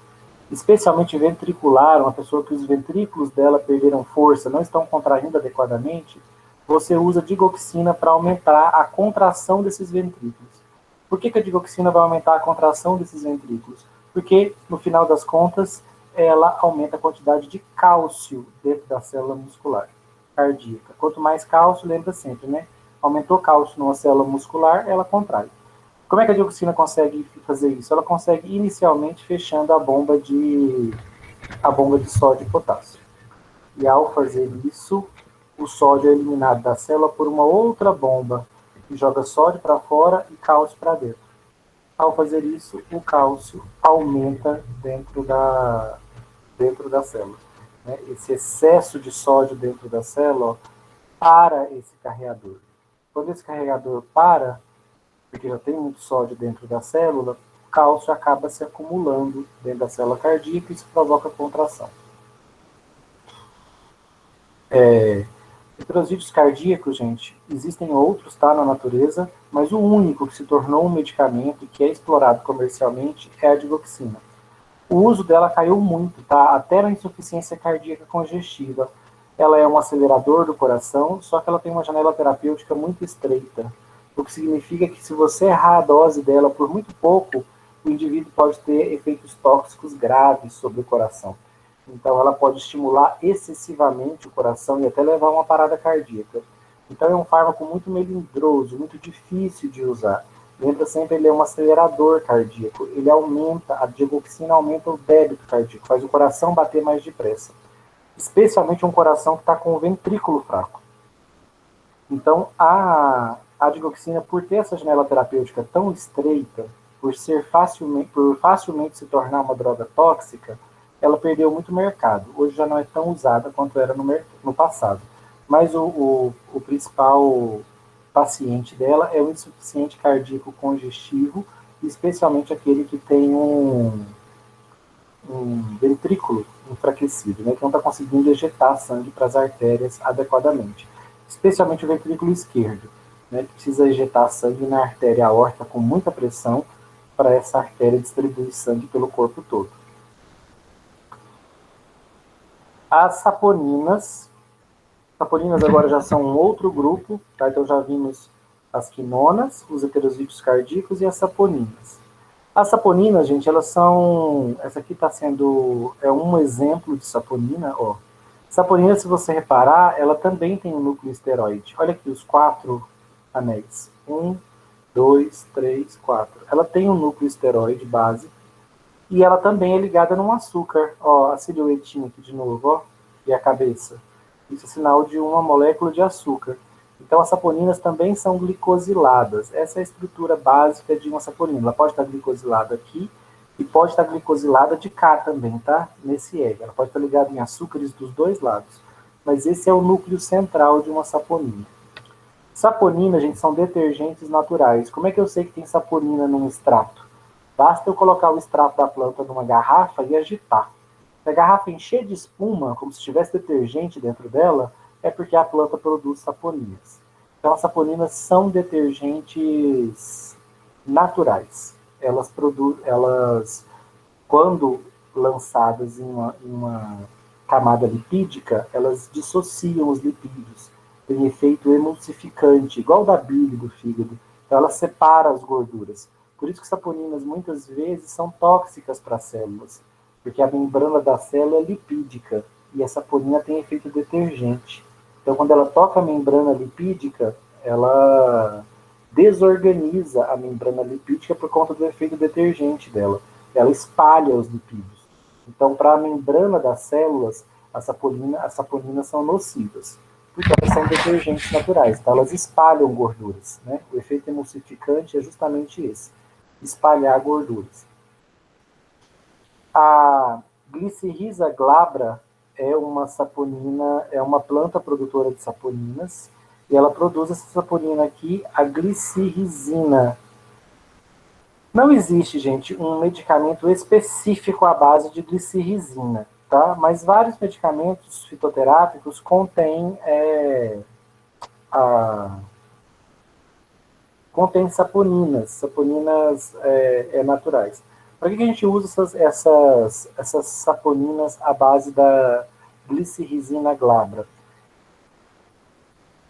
especialmente ventricular, uma pessoa que os ventrículos dela perderam força, não estão contraindo adequadamente, você usa digoxina para aumentar a contração desses ventrículos. Por que a digoxina vai aumentar a contração desses ventrículos? Porque, no final das contas, ela aumenta a quantidade de cálcio dentro da célula muscular cardíaca. Quanto mais cálcio, lembra sempre, né? Aumentou cálcio numa célula muscular, ela contrai. Como é que a dioxina consegue fazer isso? Ela consegue inicialmente fechando a bomba de sódio e potássio. E ao fazer isso, o sódio é eliminado da célula por uma outra bomba que joga sódio para fora e cálcio para dentro. Ao fazer isso, o cálcio aumenta dentro da célula. Né? Esse excesso de sódio dentro da célula para esse carregador. Quando esse carregador para, porque já tem muito sódio dentro da célula, o cálcio acaba se acumulando dentro da célula cardíaca e isso provoca contração. Heterosídeos cardíacos, gente, existem outros, tá, na natureza, mas o único que se tornou um medicamento e que é explorado comercialmente é a digoxina. O uso dela caiu muito, tá? Até na insuficiência cardíaca congestiva. Ela é um acelerador do coração, só que ela tem uma janela terapêutica muito estreita, o que significa que se você errar a dose dela por muito pouco, o indivíduo pode ter efeitos tóxicos graves sobre o coração. Então, ela pode estimular excessivamente o coração e até levar a uma parada cardíaca. Então, é um fármaco muito melindroso, muito difícil de usar. Lembra sempre, ele é um acelerador cardíaco. Ele aumenta, a digoxina aumenta o débito cardíaco, faz o coração bater mais depressa. Especialmente um coração que está com o ventrículo fraco. Então, a digoxina, por ter essa janela terapêutica tão estreita, por facilmente se tornar uma droga tóxica, ela perdeu muito mercado. Hoje já não é tão usada quanto era no passado. Mas o principal paciente dela é o insuficiente cardíaco congestivo, especialmente aquele que tem um ventrículo enfraquecido, né, que não está conseguindo ejetar sangue para as artérias adequadamente. Especialmente o ventrículo esquerdo, né, que precisa ejetar sangue na artéria aórtica com muita pressão para essa artéria distribuir sangue pelo corpo todo. As saponinas agora já são um outro grupo, tá? Então já vimos as quinonas, os heterosídeos cardíacos e as saponinas. As saponinas, gente, elas são... Essa aqui está sendo... É um exemplo de saponina, ó. Saponina, se você reparar, ela também tem um núcleo esteroide. Olha aqui os 4 anéis. 1, 2, 3, 4. Ela tem um núcleo esteroide base. E ela também é ligada num açúcar. Ó, a silhuetinha aqui de novo, ó. E a cabeça. Isso é sinal de uma molécula de açúcar. Então, as saponinas também são glicosiladas. Essa é a estrutura básica de uma saponina. Ela pode estar glicosilada aqui e pode estar glicosilada de cá também, tá? Nesse ego. Ela pode estar ligada em açúcares dos dois lados. Mas esse é o núcleo central de uma saponina. Saponina, gente, são detergentes naturais. Como é que eu sei que tem saponina num extrato? Basta eu colocar o extrato da planta numa garrafa e agitar. Se a garrafa encher de espuma, como se tivesse detergente dentro dela, é porque a planta produz saponinas. Então, as saponinas são detergentes naturais. Elas quando lançadas em uma camada lipídica, elas dissociam os lipídios, tem efeito emulsificante, igual da bile do fígado. Então, ela separa as gorduras. Por isso que saponinas, muitas vezes, são tóxicas para as células, porque a membrana da célula é lipídica, e a saponina tem efeito detergente. Então, quando ela toca a membrana lipídica, ela desorganiza a membrana lipídica por conta do efeito detergente dela. Ela espalha os lipídios. Então, para a membrana das células, as saponinas são nocivas, porque elas são detergentes naturais, então elas espalham gorduras, né? O efeito emulsificante é justamente esse, espalhar gorduras. A Glycyrrhiza glabra é uma saponina, é uma planta produtora de saponinas, e ela produz essa saponina aqui, a glicirrizina. Não existe, gente, um medicamento específico à base de glicirrizina, tá? Mas vários medicamentos fitoterápicos contêm contém saponinas naturais. Para que a gente usa essas saponinas à base da glicirrizina glabra?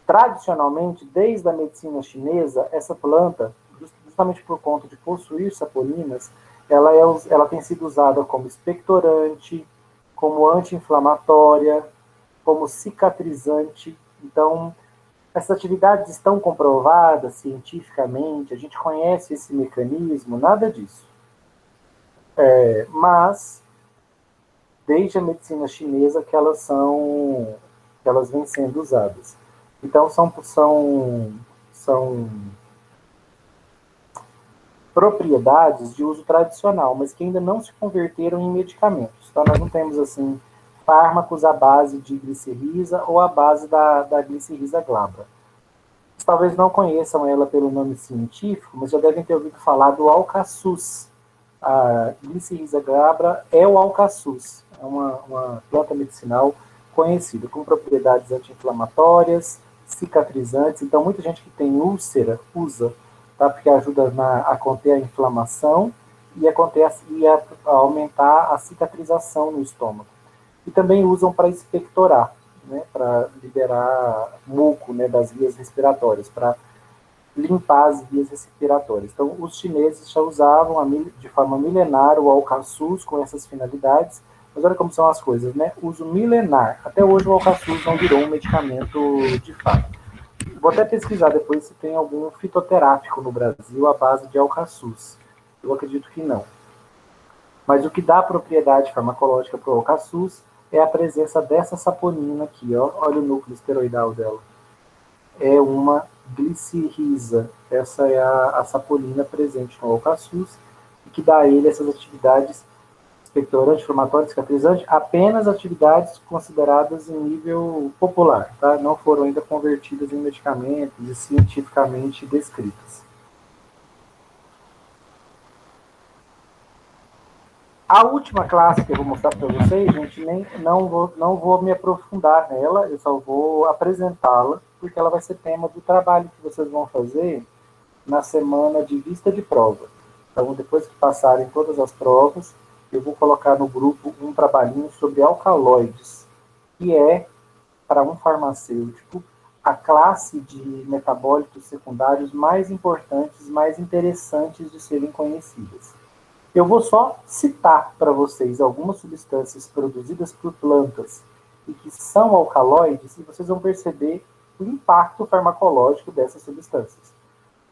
Tradicionalmente, desde a medicina chinesa, essa planta, justamente por conta de possuir saponinas, ela tem sido usada como expectorante, como anti-inflamatória, como cicatrizante. Então, essas atividades estão comprovadas cientificamente, a gente conhece esse mecanismo, nada disso. Mas, desde a medicina chinesa que elas vêm sendo usadas. Então, são propriedades de uso tradicional, mas que ainda não se converteram em medicamentos. Então, nós não temos, assim, fármacos à base de glicirriza ou à base da glicirriza glabra. Vocês talvez não conheçam ela pelo nome científico, mas já devem ter ouvido falar do alcaçuz. A glicirriza glabra é o alcaçuz, é uma planta medicinal conhecida, com propriedades anti-inflamatórias, cicatrizantes. Então, muita gente que tem úlcera usa, tá? Porque ajuda a conter a inflamação e a aumentar a cicatrização no estômago. E também usam para expectorar, né? Para liberar muco, né? Das vias respiratórias, para limpar as vias respiratórias. Então, os chineses já usavam de forma milenar o alcaçuz com essas finalidades, mas olha como são as coisas, né? Uso milenar. Até hoje o alcaçuz não virou um medicamento de fato. Vou até pesquisar depois se tem algum fitoterápico no Brasil à base de alcaçuz. Eu acredito que não. Mas o que dá propriedade farmacológica para o alcaçuz é a presença dessa saponina aqui, ó. Olha o núcleo esteroidal dela. É uma glicirriza. Essa é a saponina presente no alcaçuz e que dá a ele essas atividades expectorante, inflamatório, cicatrizante, apenas atividades consideradas em nível popular, tá? Não foram ainda convertidas em medicamentos e cientificamente descritas. A última classe que eu vou mostrar para vocês, gente, não vou me aprofundar nela, eu só vou apresentá-la, porque ela vai ser tema do trabalho que vocês vão fazer na semana de vista de prova. Então, depois que passarem todas as provas, eu vou colocar no grupo um trabalhinho sobre alcaloides, que é, para um farmacêutico, a classe de metabólitos secundários mais importantes, mais interessantes de serem conhecidas. Eu vou só citar para vocês algumas substâncias produzidas por plantas e que são alcaloides, e vocês vão perceber o impacto farmacológico dessas substâncias.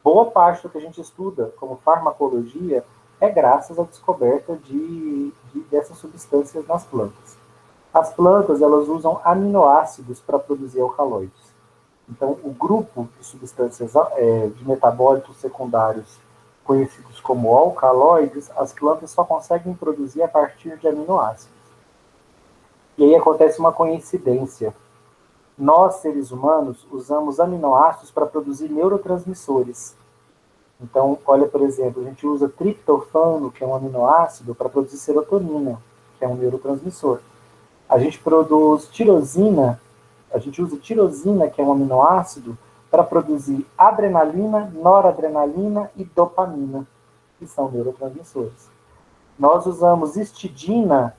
Boa parte do que a gente estuda como farmacologia é graças à descoberta dessas substâncias nas plantas. As plantas, elas usam aminoácidos para produzir alcaloides. Então, o grupo de substâncias de metabólitos secundários conhecidos como alcaloides, as plantas só conseguem produzir a partir de aminoácidos. E aí acontece uma coincidência. Nós, seres humanos, usamos aminoácidos para produzir neurotransmissores. Então, olha, por exemplo, a gente usa triptofano, que é um aminoácido, para produzir serotonina, que é um neurotransmissor. A gente produz tirosina, a gente usa tirosina, que é um aminoácido, para produzir adrenalina, noradrenalina e dopamina, que são neurotransmissores. Nós usamos histidina,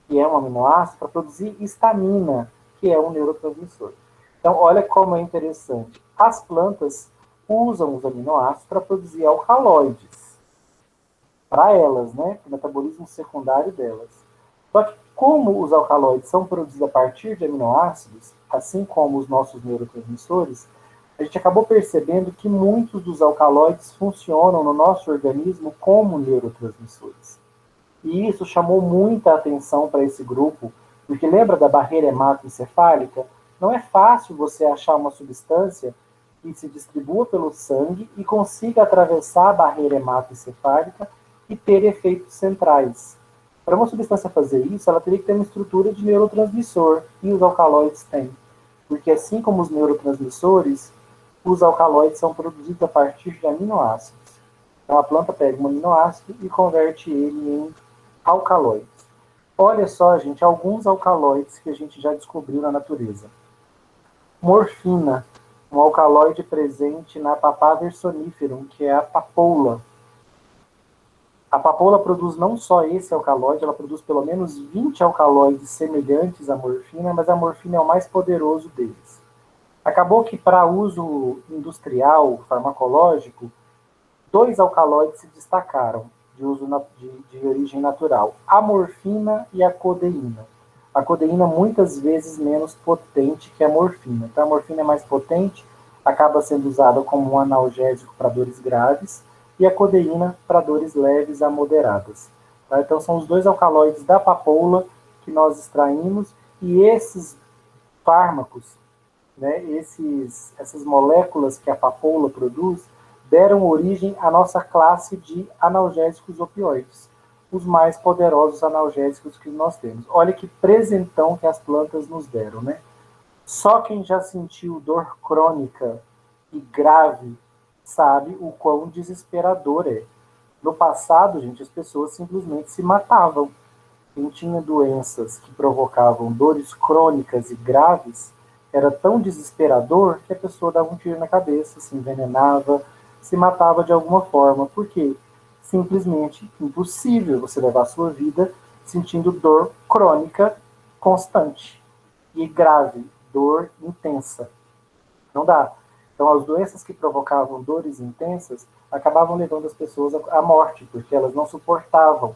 que é um aminoácido, para produzir histamina, que é um neurotransmissor. Então, olha como é interessante. As plantas usam os aminoácidos para produzir alcaloides, para elas, né? O metabolismo secundário delas. Só que, como os alcaloides são produzidos a partir de aminoácidos, assim como os nossos neurotransmissores, a gente acabou percebendo que muitos dos alcaloides funcionam no nosso organismo como neurotransmissores. E isso chamou muita atenção para esse grupo, porque lembra da barreira hematoencefálica? Não é fácil você achar uma substância que se distribua pelo sangue e consiga atravessar a barreira hematoencefálica e ter efeitos centrais. Para uma substância fazer isso, ela teria que ter uma estrutura de neurotransmissor, e os alcaloides têm. Porque assim como os neurotransmissores, os alcaloides são produzidos a partir de aminoácidos. Então a planta pega um aminoácido e converte ele em alcaloides. Olha só, gente, alguns alcaloides que a gente já descobriu na natureza. Morfina, um alcaloide presente na Papaver soniferum, que é a papoula. A papoula produz não só esse alcaloide, ela produz pelo menos 20 alcaloides semelhantes à morfina, mas a morfina é o mais poderoso deles. Acabou que, para uso industrial, farmacológico, 2 alcaloides se destacaram de uso de origem natural: a morfina e a codeína. A codeína muitas vezes menos potente que a morfina. Então, a morfina é mais potente, acaba sendo usada como um analgésico para dores graves, e a codeína para dores leves a moderadas. Tá? Então, são os 2 alcaloides da papoula que nós extraímos, e esses fármacos, né, essas moléculas que a papoula produz, deram origem à nossa classe de analgésicos opioides, os mais poderosos analgésicos que nós temos. Olha que presentão que as plantas nos deram, né? Só quem já sentiu dor crônica e grave sabe o quão desesperador é. No passado, gente, as pessoas simplesmente se matavam. Quem tinha doenças que provocavam dores crônicas e graves era tão desesperador que a pessoa dava um tiro na cabeça, se envenenava, se matava de alguma forma. Por quê? Simplesmente impossível você levar a sua vida sentindo dor crônica constante e grave, dor intensa. Não dá. Então, as doenças que provocavam dores intensas acabavam levando as pessoas à morte, porque elas não suportavam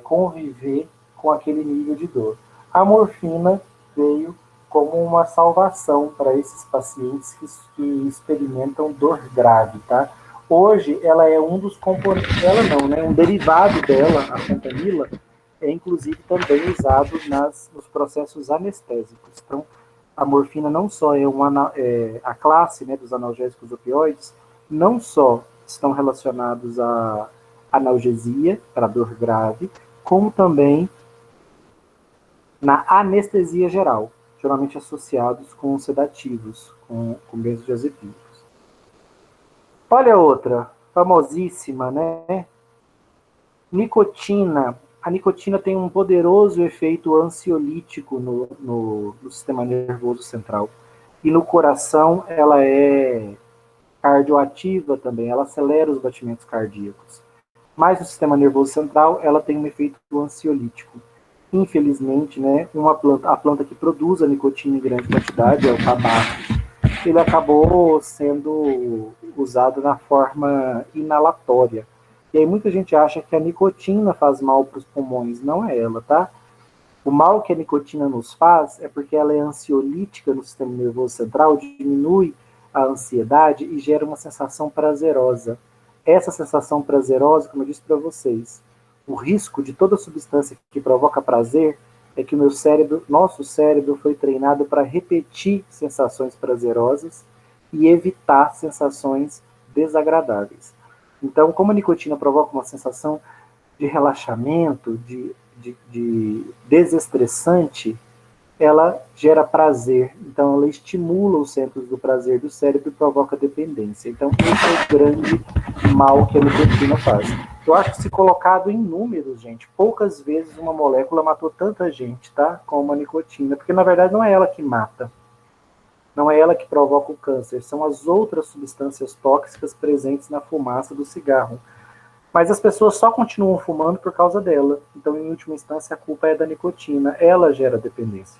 conviver com aquele nível de dor. A morfina veio como uma salvação para esses pacientes que experimentam dor grave, tá? Hoje, ela é um dos componentes, ela não, né? Um derivado dela, a fentanila, é inclusive também usado nos processos anestésicos. Então, a morfina não só a classe, né, dos analgésicos opioides, não só estão relacionados à analgesia para dor grave, como também na anestesia geral, geralmente associados com sedativos, com benzodiazepínicos. Olha outra, famosíssima, né? Nicotina. A nicotina tem um poderoso efeito ansiolítico no sistema nervoso central. E no coração ela é cardioativa também, ela acelera os batimentos cardíacos. Mas no sistema nervoso central ela tem um efeito ansiolítico. Infelizmente, né, a planta que produz a nicotina em grande quantidade é o tabaco. Ele acabou sendo usado na forma inalatória. E aí muita gente acha que a nicotina faz mal para os pulmões. Não é ela, tá? O mal que a nicotina nos faz é porque ela é ansiolítica no sistema nervoso central, diminui a ansiedade e gera uma sensação prazerosa. Essa sensação prazerosa, como eu disse para vocês, o risco de toda substância que provoca prazer é que nosso cérebro foi treinado para repetir sensações prazerosas e evitar sensações desagradáveis. Então, como a nicotina provoca uma sensação de relaxamento, de desestressante, ela gera prazer. Então, ela estimula os centros do prazer do cérebro e provoca dependência. Então, esse é o grande mal que a nicotina faz. Eu acho que, se colocado em números, gente, poucas vezes uma molécula matou tanta gente, tá? Como a nicotina, porque, na verdade, não é ela que mata. Não é ela que provoca o câncer, são as outras substâncias tóxicas presentes na fumaça do cigarro. Mas as pessoas só continuam fumando por causa dela. Então, em última instância, a culpa é da nicotina. Ela gera dependência.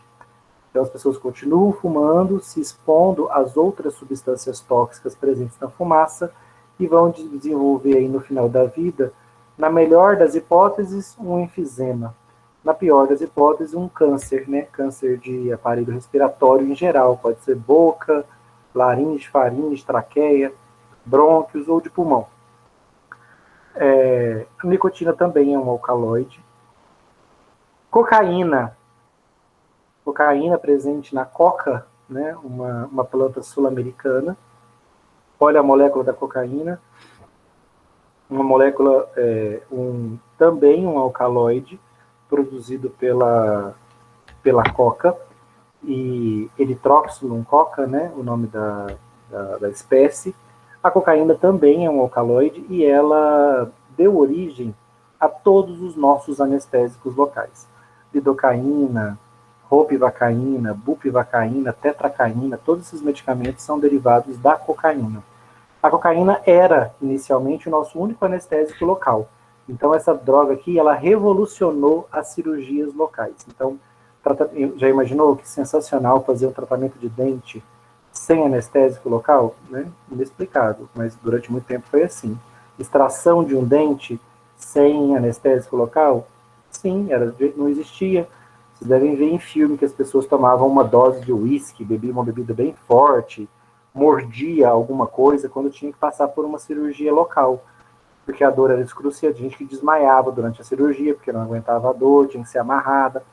Então, as pessoas continuam fumando, se expondo às outras substâncias tóxicas presentes na fumaça e vão desenvolver aí no final da vida, na melhor das hipóteses, um enfisema. Na pior das hipóteses, um câncer, né? Câncer de aparelho respiratório em geral. Pode ser boca, laringe, faringe, traqueia, brônquios ou de pulmão. A nicotina também é um alcaloide. Cocaína presente na coca, né, uma planta sul-americana. Olha a molécula da cocaína, uma molécula, também um alcaloide, produzido pela coca, e Erythrocylum coca, né, o nome da espécie. A cocaína também é um alcaloide e ela deu origem a todos os nossos anestésicos locais. Lidocaína, ropivacaína, bupivacaína, tetracaína, todos esses medicamentos são derivados da cocaína. A cocaína era, inicialmente, o nosso único anestésico local. Então, essa droga aqui, ela revolucionou as cirurgias locais. Então, já imaginou que sensacional fazer um tratamento de dente sem anestésico local? Né? Inexplicável, mas durante muito tempo foi assim. Extração de um dente sem anestésico local? Sim, não existia. Vocês devem ver em filme que as pessoas tomavam uma dose de uísque, bebiam uma bebida bem forte, mordia alguma coisa quando tinha que passar por uma cirurgia local, porque a dor era excruciante, gente que desmaiava durante a cirurgia, porque não aguentava a dor, tinha que ser amarrada.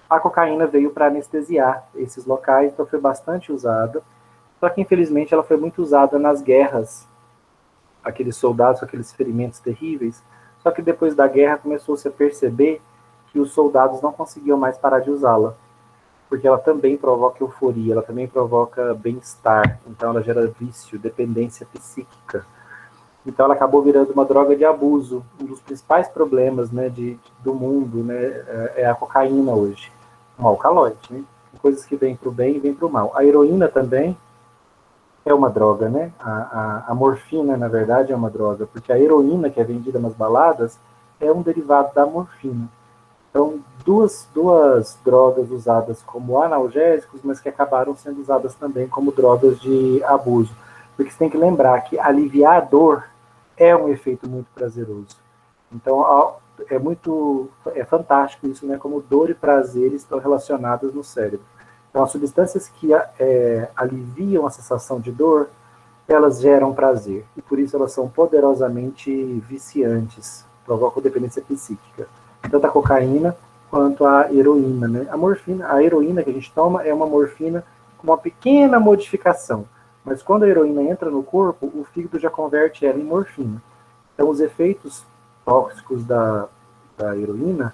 A cocaína veio para anestesiar esses locais, então foi bastante usada, só que infelizmente ela foi muito usada nas guerras, aqueles soldados com aqueles ferimentos terríveis, só que depois da guerra começou-se a perceber que os soldados não conseguiam mais parar de usá-la, porque ela também provoca euforia, ela também provoca bem-estar, então ela gera vício, dependência psíquica. Então ela acabou virando uma droga de abuso. Um dos principais problemas, né, do mundo, né, é a cocaína hoje. Um alcaloide, né? Coisas que vêm para o bem e vêm para o mal. A heroína também é uma droga, né? A morfina, na verdade, é uma droga, porque a heroína que é vendida nas baladas é um derivado da morfina. Então, duas drogas usadas como analgésicos, mas que acabaram sendo usadas também como drogas de abuso. Porque você tem que lembrar que aliviar a dor é um efeito muito prazeroso. Então, é fantástico isso, né? Como dor e prazer estão relacionados no cérebro. Então, as substâncias que aliviam a sensação de dor, elas geram prazer. E por isso elas são poderosamente viciantes, provocam dependência psíquica. Tanto a cocaína quanto a heroína, né? A heroína que a gente toma é uma morfina com uma pequena modificação. Mas quando a heroína entra no corpo, o fígado já converte ela em morfina. Então, os efeitos tóxicos da heroína,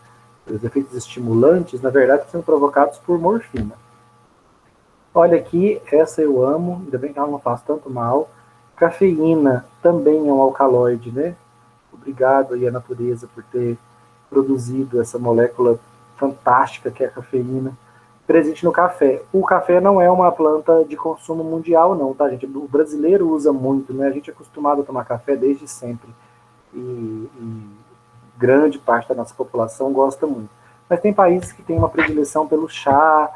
os efeitos estimulantes, na verdade, são provocados por morfina. Olha aqui, essa eu amo, ainda bem que ela não faz tanto mal. Cafeína também é um alcaloide, né? Obrigado aí à natureza por ter produzido essa molécula fantástica que é a cafeína, presente no café. O café não é uma planta de consumo mundial, não, tá, gente? O brasileiro usa muito, né? A gente é acostumado a tomar café desde sempre. E grande parte da nossa população gosta muito. Mas tem países que têm uma predileção pelo chá,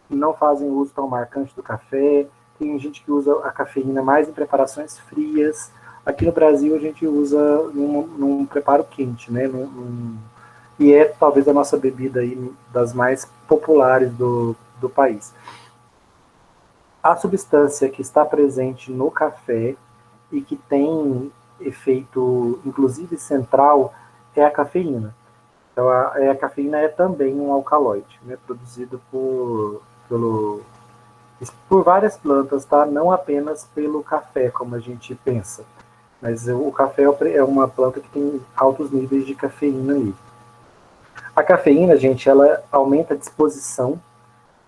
que não fazem uso tão marcante do café. Tem gente que usa a cafeína mais em preparações frias. Aqui no Brasil a gente usa num preparo quente, né? E é talvez a nossa bebida aí das mais populares do país. A substância que está presente no café e que tem efeito, inclusive central, é a cafeína. Então, a cafeína é também um alcaloide, né, produzido por várias plantas, tá? Não apenas pelo café, como a gente pensa. Mas o café é uma planta que tem altos níveis de cafeína ali. A cafeína, gente, ela aumenta a disposição,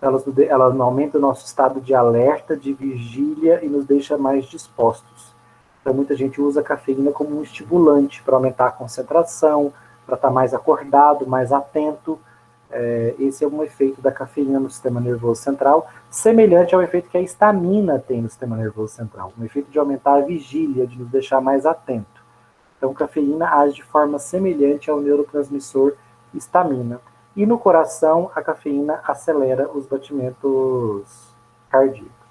ela aumenta o nosso estado de alerta, de vigília e nos deixa mais dispostos. Então, muita gente usa a cafeína como um estimulante para aumentar a concentração, para estar mais acordado, mais atento. Esse é um efeito da cafeína no sistema nervoso central, semelhante ao efeito que a histamina tem no sistema nervoso central, um efeito de aumentar a vigília, de nos deixar mais atento. Então, cafeína age de forma semelhante ao neurotransmissor histamina. E no coração, a cafeína acelera os batimentos cardíacos.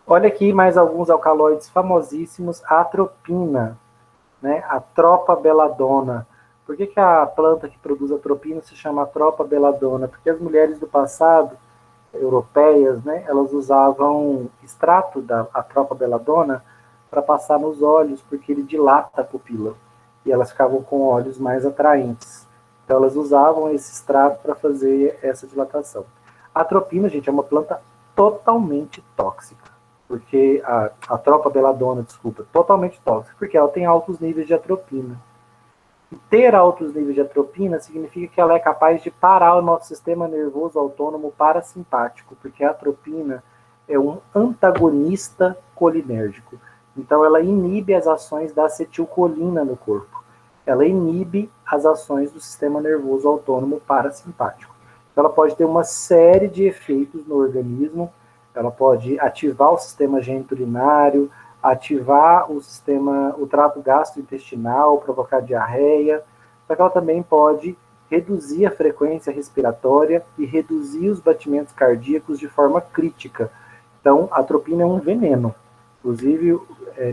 Olha aqui mais alguns alcaloides famosíssimos. A atropina, né? A tropa-beladona. Por que a planta que produz atropina se chama tropa-beladona? Porque as mulheres do passado, europeias, né, elas usavam extrato da tropa-beladona para passar nos olhos, porque ele dilata a pupila. E elas ficavam com olhos mais atraentes. Então elas usavam esse extrato para fazer essa dilatação. A atropina, gente, é uma planta totalmente tóxica. Porque a tropa-beladona, desculpa, totalmente tóxica, porque ela tem altos níveis de atropina. E ter altos níveis de atropina significa que ela é capaz de parar o nosso sistema nervoso autônomo parasimpático, porque a atropina é um antagonista colinérgico. Então, ela inibe as ações da acetilcolina no corpo. Ela inibe as ações do sistema nervoso autônomo parasimpático. Então, ela pode ter uma série de efeitos no organismo. Ela pode ativar o sistema geniturinário, ativar o trato gastrointestinal, provocar diarreia, só que ela também pode reduzir a frequência respiratória e reduzir os batimentos cardíacos de forma crítica. Então, a atropina é um veneno. Inclusive,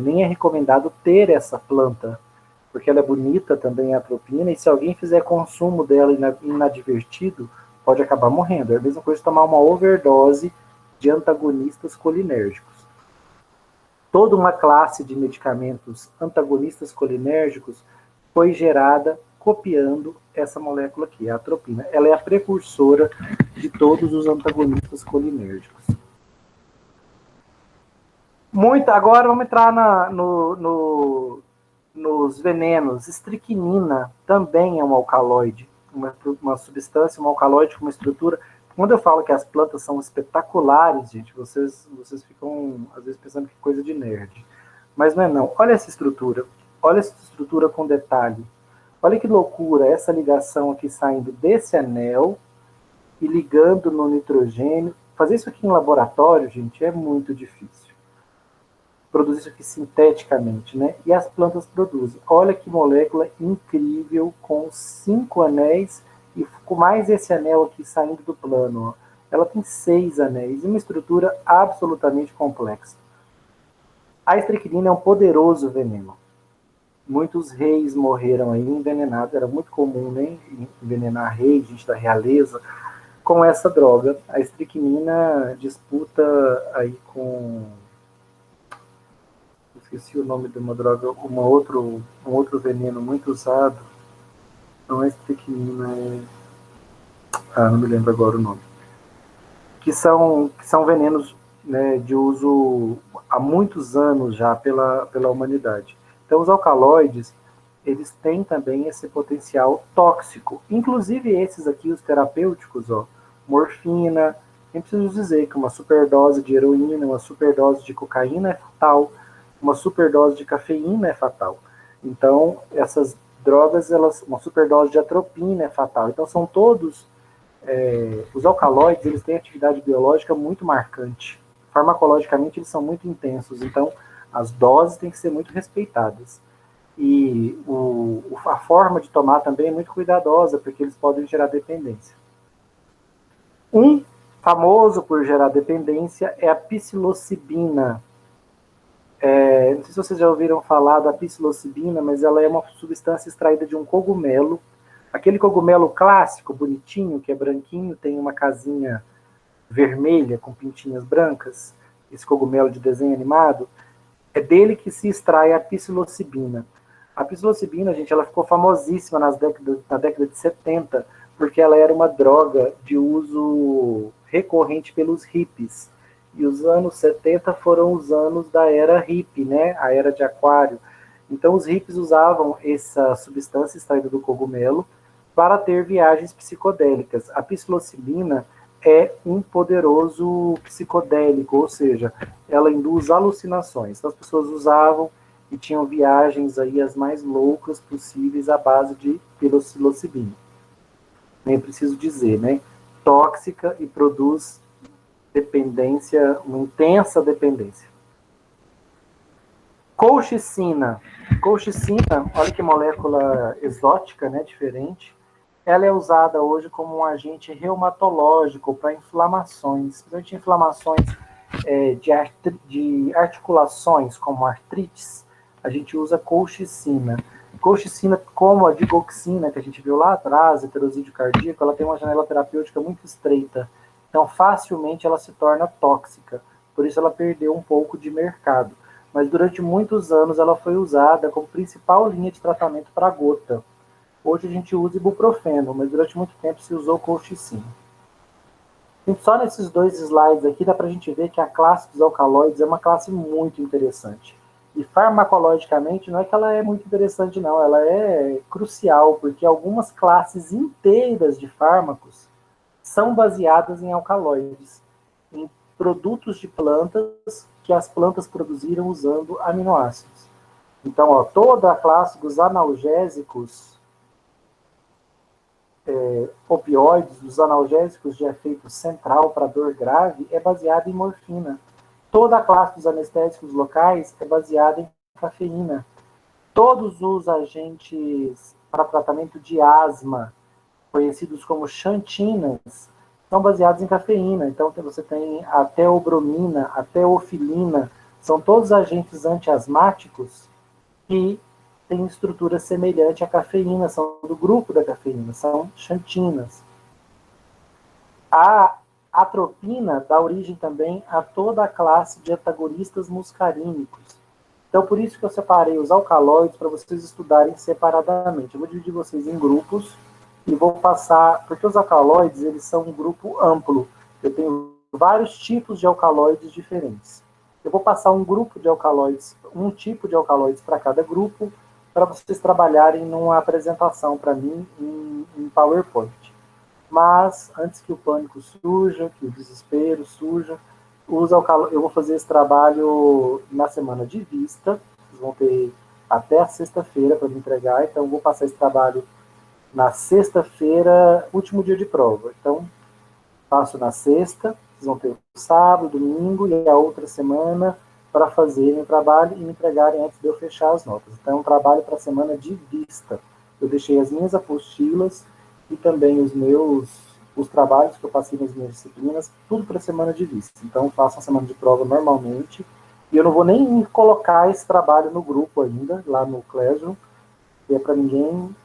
nem é recomendado ter essa planta, porque ela é bonita também, a atropina, e se alguém fizer consumo dela inadvertido, pode acabar morrendo. É a mesma coisa de tomar uma overdose de antagonistas colinérgicos. Toda uma classe de medicamentos antagonistas colinérgicos foi gerada copiando essa molécula aqui, a atropina. Ela é a precursora de todos os antagonistas colinérgicos. Agora vamos entrar nos venenos. Estricnina também é um alcaloide, uma substância, um alcaloide com uma estrutura. Quando eu falo que as plantas são espetaculares, gente, vocês ficam, às vezes, pensando que é coisa de nerd. Mas não é não. Olha essa estrutura. Olha essa estrutura com detalhe. Olha que loucura essa ligação aqui saindo desse anel e ligando no nitrogênio. Fazer isso aqui em laboratório, gente, é muito difícil. Produzir isso aqui sinteticamente, né? E as plantas produzem. Olha que molécula incrível, com 5 anéis e com mais esse anel aqui saindo do plano. Ó. Ela tem 6 anéis e uma estrutura absolutamente complexa. A estricnina é um poderoso veneno. Muitos reis morreram aí envenenados. Era muito comum, né, envenenar reis, gente da realeza, com essa droga. A estricnina disputa aí com... Esqueci o nome de uma droga, um outro veneno muito usado. Não é estricnina, não me lembro agora o nome. Que são venenos, né, de uso há muitos anos já pela humanidade. Então, os alcaloides, eles têm também esse potencial tóxico. Inclusive esses aqui, os terapêuticos, ó, morfina, nem preciso dizer que uma superdose de heroína, uma superdose de cocaína é fatal, uma superdose de cafeína é fatal. Então, essas drogas, uma superdose de atropina é fatal. Então, são todos... os alcaloides, eles têm atividade biológica muito marcante. Farmacologicamente, eles são muito intensos. Então, as doses têm que ser muito respeitadas. E a forma de tomar também é muito cuidadosa, porque eles podem gerar dependência. Um famoso por gerar dependência é a psilocibina. Não sei se vocês já ouviram falar da psilocibina, mas ela é uma substância extraída de um cogumelo. Aquele cogumelo clássico, bonitinho, que é branquinho, tem uma casinha vermelha com pintinhas brancas, esse cogumelo de desenho animado, é dele que se extrai a psilocibina. A psilocibina, gente, ela ficou famosíssima na década de 70, porque ela era uma droga de uso recorrente pelos hippies. E os anos 70 foram os anos da era hippie, né? A era de aquário. Então os hippies usavam essa substância extraída do cogumelo para ter viagens psicodélicas. A psilocibina é um poderoso psicodélico, ou seja, ela induz alucinações. Então as pessoas usavam e tinham viagens aí as mais loucas possíveis à base de psilocibina. Nem preciso dizer, né? Tóxica e produz dependência, uma intensa dependência. Colchicina. Colchicina, olha que molécula exótica, né, diferente. Ela é usada hoje como um agente reumatológico para inflamações, principalmente inflamações de articulações, como artrites. A gente usa colchicina. Colchicina, como a digoxina, que a gente viu lá atrás, heterosídeo cardíaco, ela tem uma janela terapêutica muito estreita. Então, facilmente ela se torna tóxica. Por isso ela perdeu um pouco de mercado. Mas durante muitos anos ela foi usada como principal linha de tratamento para gota. Hoje a gente usa ibuprofeno, mas durante muito tempo se usou colchicina. E só nesses dois slides aqui dá para a gente ver que a classe dos alcaloides é uma classe muito interessante. E farmacologicamente não é que ela é muito interessante, não. Ela é crucial, porque algumas classes inteiras de fármacos são baseadas em alcaloides, em produtos de plantas que as plantas produziram usando aminoácidos. Então, ó, toda a classe dos analgésicos opioides, dos analgésicos de efeito central para dor grave, é baseada em morfina. Toda a classe dos anestésicos locais é baseada em cafeína. Todos os agentes para tratamento de asma, conhecidos como xantinas, são baseados em cafeína. Então, você tem a teobromina, a teofilina, são todos agentes antiasmáticos que têm estrutura semelhante à cafeína, são do grupo da cafeína, são xantinas. A atropina dá origem também a toda a classe de antagonistas muscarínicos. Então, por isso que eu separei os alcaloides para vocês estudarem separadamente. Eu vou dividir vocês em grupos e vou passar, porque os alcaloides, eles são um grupo amplo. Eu tenho vários tipos de alcaloides diferentes. Eu vou passar um grupo de alcaloides, um tipo de alcaloides para cada grupo, para vocês trabalharem numa apresentação para mim em PowerPoint. Mas, antes que o pânico surja, que o desespero surja, eu vou fazer esse trabalho na semana de vista. Vocês vão ter até a sexta-feira para me entregar, então eu vou passar esse trabalho na sexta-feira, último dia de prova. Então, faço na sexta, vocês vão ter o sábado, domingo e a outra semana para fazerem o trabalho e me entregarem antes de eu fechar as notas. Então, é um trabalho para a semana de vista. Eu deixei as minhas apostilas e também os trabalhos que eu passei nas minhas disciplinas, tudo para a semana de vista. Então, eu faço a semana de prova normalmente, e eu não vou nem colocar esse trabalho no grupo ainda, lá no Classroom, que é para ninguém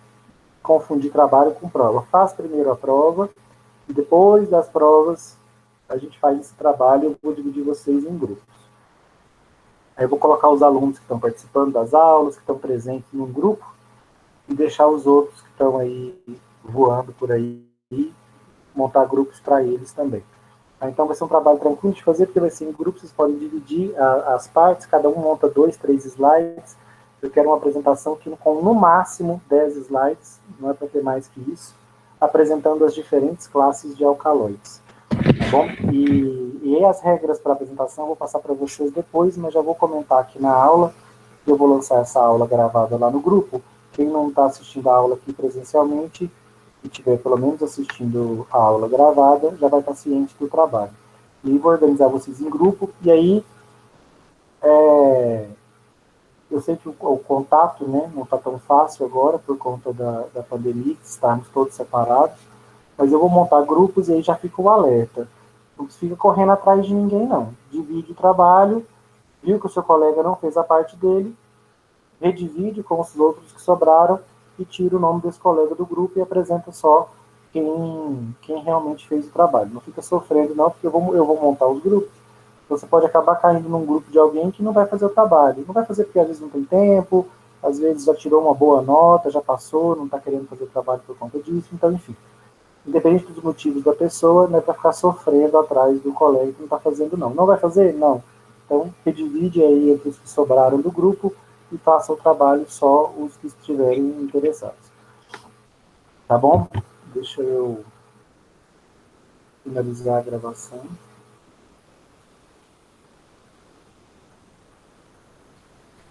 confundir trabalho com prova. Faz primeiro a prova, e depois das provas, a gente faz esse trabalho, eu vou dividir vocês em grupos. Aí eu vou colocar os alunos que estão participando das aulas, que estão presentes num grupo, e deixar os outros que estão aí voando por aí, montar grupos para eles também. Então vai ser um trabalho tranquilo de fazer, porque vai ser em grupos, vocês podem dividir as partes, cada um monta 2, 3 slides. Eu quero uma apresentação com no máximo 10 slides, não é para ter mais que isso, apresentando as diferentes classes de alcaloides. Bom, e as regras para a apresentação eu vou passar para vocês depois, mas já vou comentar aqui na aula, eu vou lançar essa aula gravada lá no grupo. Quem não está assistindo a aula aqui presencialmente, e estiver pelo menos assistindo a aula gravada, já vai estar ciente do trabalho. E vou organizar vocês em grupo, e aí eu sei que o contato, né, não está tão fácil agora, por conta da pandemia, estarmos todos separados, mas eu vou montar grupos e aí já fica o alerta. Não fica correndo atrás de ninguém, não. Divide o trabalho, viu que o seu colega não fez a parte dele, redivide com os outros que sobraram e tira o nome desse colega do grupo e apresenta só quem realmente fez o trabalho. Não fica sofrendo, não, porque eu vou montar os grupos. Você pode acabar caindo num grupo de alguém que não vai fazer o trabalho. Não vai fazer porque às vezes não tem tempo, às vezes já tirou uma boa nota, já passou, não está querendo fazer o trabalho por conta disso. Então, enfim, independente dos motivos da pessoa, não é para ficar sofrendo atrás do colega que não está fazendo, não. Não vai fazer? Não. Então, redivide aí entre os que sobraram do grupo e faça o trabalho só os que estiverem interessados. Tá bom? Deixa eu finalizar a gravação.